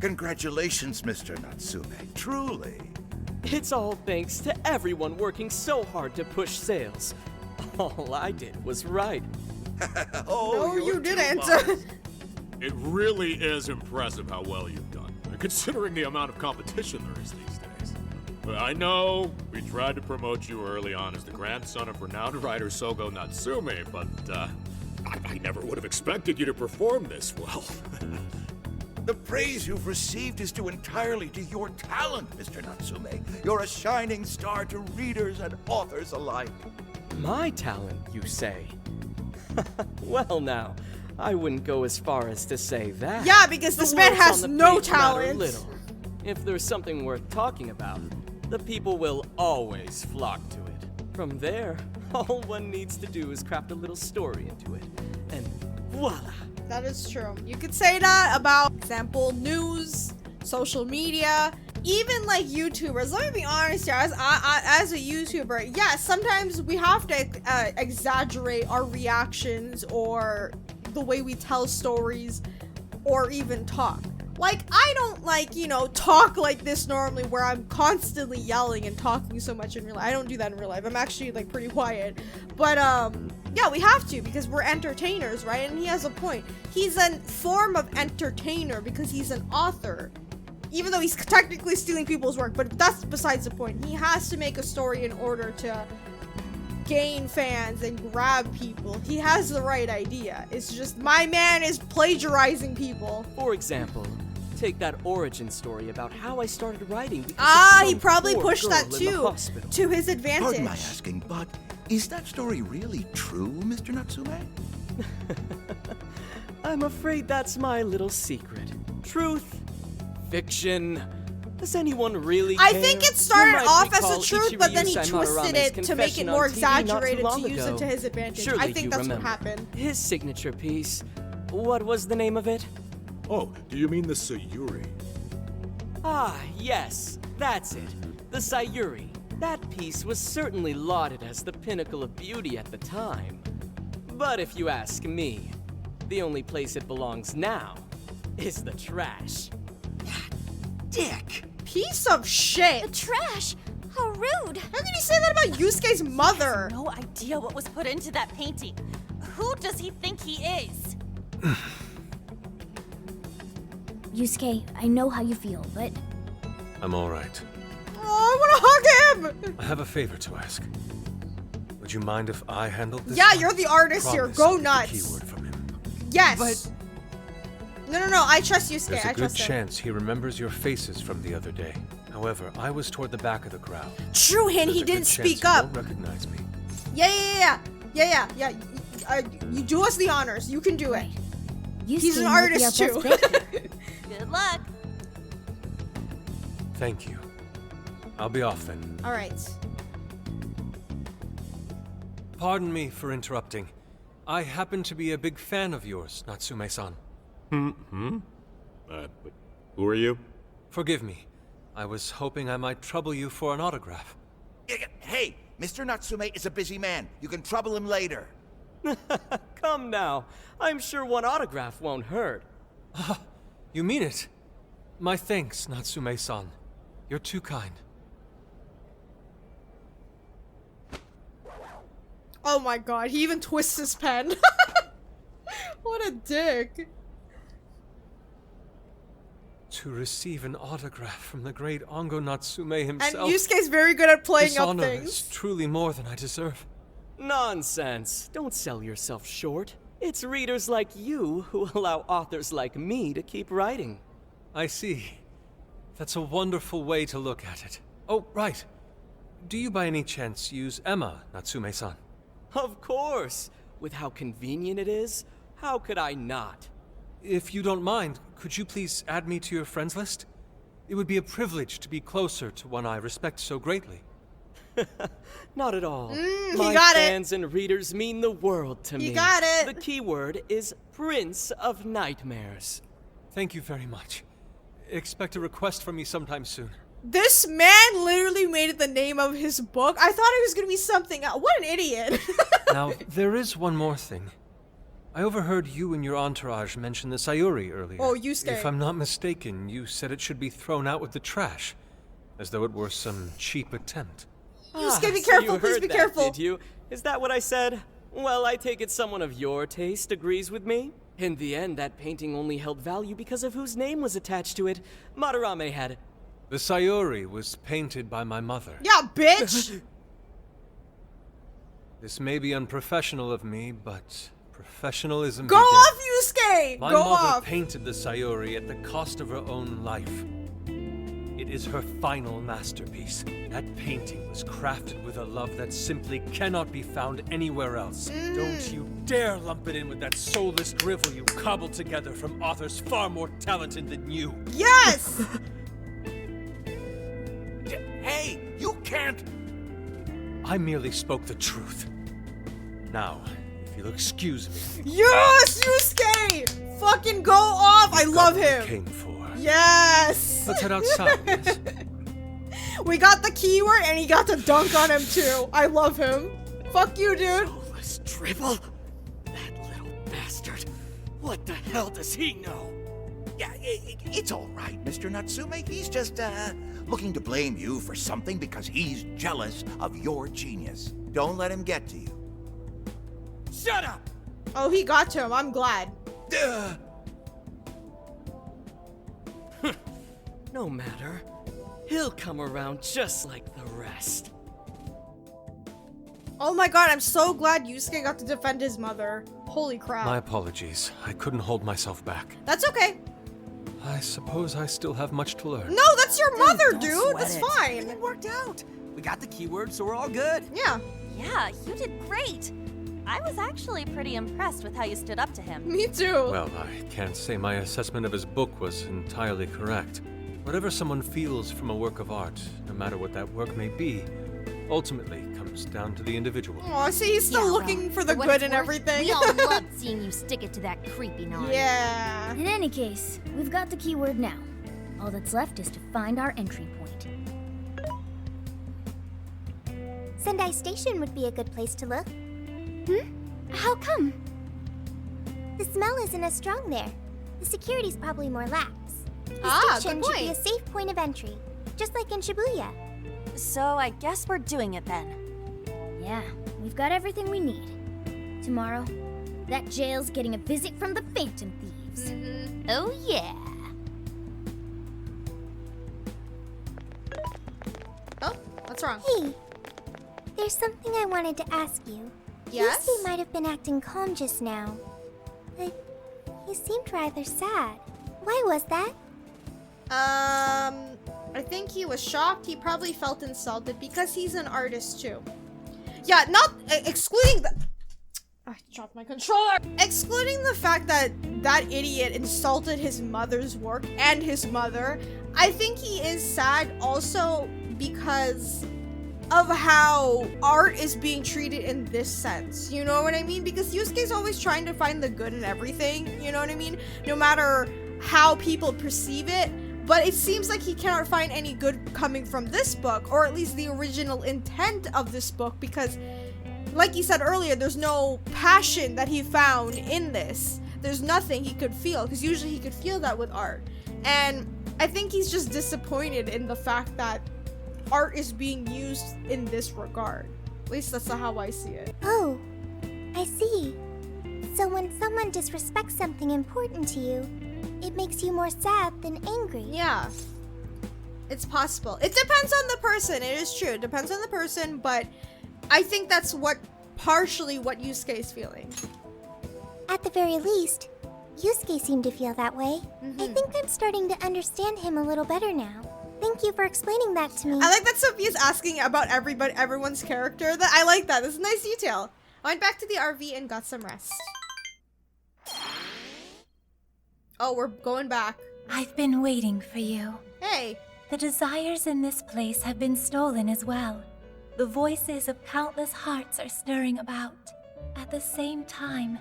Congratulations, Mr. Natsume. Truly. It's all thanks to everyone working so hard to push sales. All I did was write. No, you didn't. It really is impressive how well you've done, considering the amount of competition there is these days. I know we tried to promote you early on as the grandson of renowned writer Sogo Natsume, but I never would have expected you to perform this well. The praise you've received is due entirely to your talent, Mr. Natsume. You're a shining star to readers and authors alike. My talent, you say? Well now, I wouldn't go as far as to say that. Yeah, because this man words has on the no page matter talent. little. If there's something worth talking about, the people will always flock to it. From there, all one needs to do is craft a little story into it, and voila! That is true. You could say that about, example, news, social media, even like YouTubers. Let me be honest here, as a YouTuber, yeah, sometimes we have to exaggerate our reactions or the way we tell stories or even talk. Like, I don't like, you know, talk like this normally where I'm constantly yelling and talking so much in real life. I don't do that in real life. I'm actually like pretty quiet. But yeah, we have to because we're entertainers, right? And he has a point. He's a form of entertainer because he's an author. Even though he's technically stealing people's work, but that's besides the point. He has to make a story in order to gain fans and grab people. He has the right idea. It's just my man is plagiarizing people. For example, take that origin story about how I started writing. He probably pushed that too, to his advantage. Pardon my asking, but is that story really true, Mr. Natsume? I'm afraid that's my little secret. Truth, fiction. Does anyone really care? I think it started off as a truth, but then he twisted it to make it more exaggerated to use it to his advantage. Surely I think that's remember. what happened. His signature piece. What was the name of it? Oh, do you mean the Sayuri? Ah, yes, that's it. The Sayuri. That piece was certainly lauded as the pinnacle of beauty at the time. But if you ask me, the only place it belongs now is the trash. Dick! Piece of shit! The trash! How rude! How can you say that about Yusuke's mother? No idea what was put into that painting. Who does he think he is? Yusuke, I know how you feel, but I'm all right. Oh, I want to hug him! I have a favor to ask. Would you mind if I handled this? Yeah, you're the artist here. Promise Go I'll get the nuts. keyword from him. Yes. But No, I trust Yusuke. there's a I good trust him. chance he rememers your faces from the other day. However, I was toward the back of the crowd. True, and There's he a didn't good speak chance he up. won't recognize me. Yeah. You do us the honors. You can do it. He's an artist too. Good luck. Thank you. I'll be off then. All right. Pardon me for interrupting. I happen to be a big fan of yours, Natsume-san. But who are you? Forgive me. I was hoping I might trouble you for an autograph. Hey, Mr. Natsume is a busy man. You can trouble him later. Come now. I'm sure one autograph won't hurt. You mean it? My thanks, Natsume-san. You're too kind. Oh my god, he even twists his pen. What a dick. To receive an autograph from the great Ongo Natsume himself. And Yusuke's very good at playing this up honor things. is truly more than I deserve. Nonsense. Don't sell yourself short. It's readers like you who allow authors like me to keep writing. I see. That's a wonderful way to look at it. Oh, right. Do you by any chance use Emma, Natsume-san? Of course. With how convenient it is, how could I not? If you don't mind, could you please add me to your friends list? It would be a privilege to be closer to one I respect so greatly. Not at all. He My got fans and readers mean the world to me. You got it. The keyword is Prince of Nightmares. Thank you very much. Expect a request from me sometime soon. This man literally made it the name of his book. I thought it was gonna be something else. What an idiot. Now, there is one more thing. I overheard you and your entourage mention the Sayuri earlier. Oh, Yusuke. If I'm not mistaken, you said it should be thrown out with the trash, as though it were some cheap attempt. Yusuke, be so careful, you please heard be that, careful. Did you? Is that what I said? Well, I take it someone of your taste agrees with me. In the end, that painting only held value because of whose name was attached to it. Madarame had... The Sayuri was painted by my mother. Yeah, bitch! This may be unprofessional of me, but professionalism Go begins. off, Yusuke! My Go mother off! painted the Sayuri at the cost of her own life. It is her final masterpiece. That painting was crafted with a love that simply cannot be found anywhere else. Don't you dare lump it in with that soulless drivel you cobbled together from authors far more talented than you. Yes! Hey, you can't... I merely spoke the truth. Now, if you'll excuse me. Yes, Yusuke! Fucking go off! I love him! Came for. Yes! Let's head outside, yes? We got the keyword and he got to dunk on him too. I love him. Fuck you, dude. Soulless drivel? That little bastard. What the hell does he know? Yeah, it's all right, Mr. Natsume. He's just, looking to blame you for something because he's jealous of your genius. Don't let him get to you. Shut up! Oh, he got to him. I'm glad. No matter. He'll come around just like the rest. Oh my god, I'm so glad Yusuke got to defend his mother. Holy crap. My apologies. I couldn't hold myself back. That's okay. I suppose I still have much to learn. No, that's your mother, Don't dude. sweat That's it. fine. It worked out. We got the keyword, so we're all good. Yeah. Yeah, you did great. I was actually pretty impressed with how you stood up to him. Me too. Well, I can't say my assessment of his book was entirely correct. Whatever someone feels from a work of art, no matter what that work may be, ultimately comes down to the individual. Aw, see, he's still looking for the what good it's and worth, everything. We all loved seeing you stick it to that creepy Nari. Yeah. In any case, we've got the keyword now. All that's left is to find our entry point. Sendai Station would be a good place to look. How come? The smell isn't as strong there. The security's probably more lax. The Ah, station good should be a point. safe point of entry, just like in Shibuya. So I guess we're doing it then. Yeah, we've got everything we need. Tomorrow, that jail's getting a visit from the Phantom Thieves. Oh yeah. Oh, what's wrong? Hey, there's something I wanted to ask you. Yes? Yusuke might have been acting calm just now, but he seemed rather sad. Why was that? I think he was shocked. He probably felt insulted because he's an artist too. Yeah, not excluding the. I dropped my controller. Excluding the fact that that idiot insulted his mother's work and his mother, I think he is sad also because of how art is being treated in this sense. You know what I mean? Because Yusuke's always trying to find the good in everything. You know what I mean? No matter how people perceive it. But it seems like he cannot find any good coming from this book, or at least the original intent of this book, because like he said earlier, there's no passion that he found in this. There's nothing he could feel, because usually he could feel that with art. And I think he's just disappointed in the fact that art is being used in this regard. At least that's how I see it. Oh, I see. So when someone disrespects something important to you, it makes you more sad than angry. Yeah. It's possible. It depends on the person. It is true. It depends on the person, but I think that's partially what Yusuke is feeling. At the very least, Yusuke seemed to feel that way. I think I'm starting to understand him a little better now. Thank you for explaining that to me. I like that Sophia's asking about everyone's character. I like that. That's a nice detail. I went back to the RV and got some rest. Oh, we're going back. I've been waiting for you. Hey. The desires in this place have been stolen as well. The voices of countless hearts are stirring about. At the same time,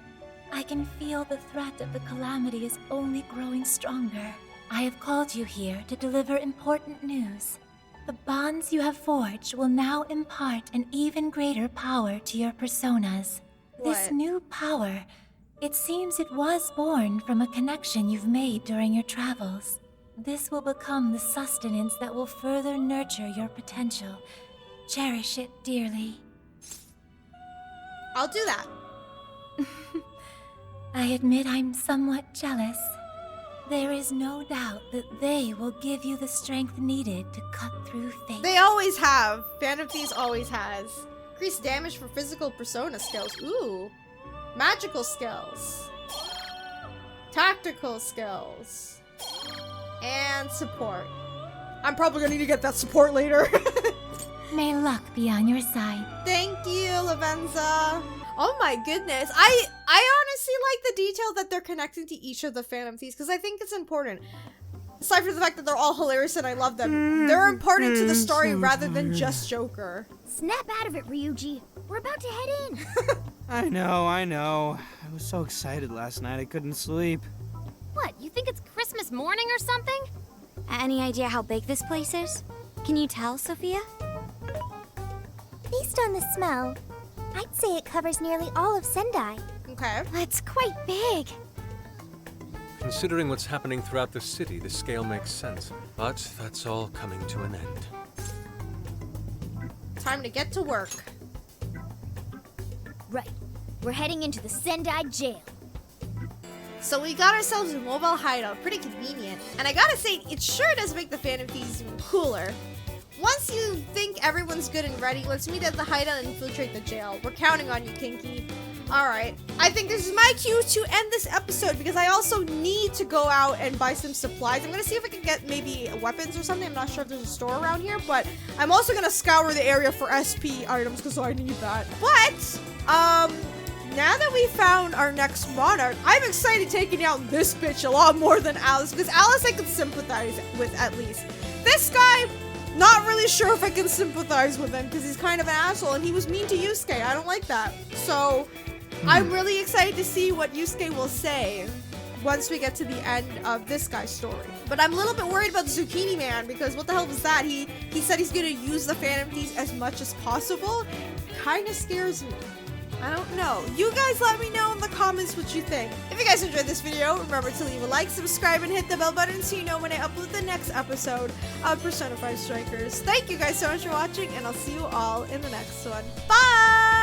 I can feel the threat of the calamity is only growing stronger. I have called you here to deliver important news. The bonds you have forged will now impart an even greater power to your personas. This new power, it seems it was born from a connection you've made during your travels. This will become the sustenance that will further nurture your potential. Cherish it dearly. I'll do that. I admit I'm somewhat jealous. There is no doubt that they will give you the strength needed to cut through fate. They always have. Phantom Thieves always has. Increased damage for physical persona skills. Ooh. Magical skills. Tactical skills. And support. I'm probably gonna need to get that support later. May luck be on your side. Thank you, Lavenza. Oh my goodness. I honestly like the detail that they're connecting to each of the Phantom Thieves because I think it's important. Aside from the fact that they're all hilarious and I love them, they're important to the story rather than just Joker. Snap out of it, Ryuji. We're about to head in. I know. I was so excited last night I couldn't sleep. What, you think it's Christmas morning or something? Any idea how big this place is? Can you tell, Sophia? Based on the smell, I'd say it covers nearly all of Sendai. Okay. That's quite big. Considering what's happening throughout the city, the scale makes sense. But that's all coming to an end. Time to get to work. Right. We're heading into the Sendai jail. So we got ourselves a mobile hideout, pretty convenient. And I gotta say, it sure does make the Phantom Thieves even cooler. Once you think everyone's good and ready, let's meet at the hideout and infiltrate the jail. We're counting on you, Kinky. Alright, I think this is my cue to end this episode because I also need to go out and buy some supplies. I'm gonna see if I can get maybe weapons or something. I'm not sure if there's a store around here, but I'm also gonna scour the area for SP items because I need that. But, now that we found our next Monarch, I'm excited taking out this bitch a lot more than Alice because Alice I can sympathize with at least. This guy, not really sure if I can sympathize with him because he's kind of an asshole and he was mean to Yusuke. I don't like that. So I'm really excited to see what Yusuke will say once we get to the end of this guy's story. But I'm a little bit worried about the Zucchini Man because what the hell was that? He said he's gonna use the Phantom Thieves as much as possible. Kinda scares me. I don't know. You guys let me know in the comments what you think. If you guys enjoyed this video, remember to leave a like, subscribe, and hit the bell button so you know when I upload the next episode of Persona 5 Strikers. Thank you guys so much for watching, and I'll see you all in the next one. Bye!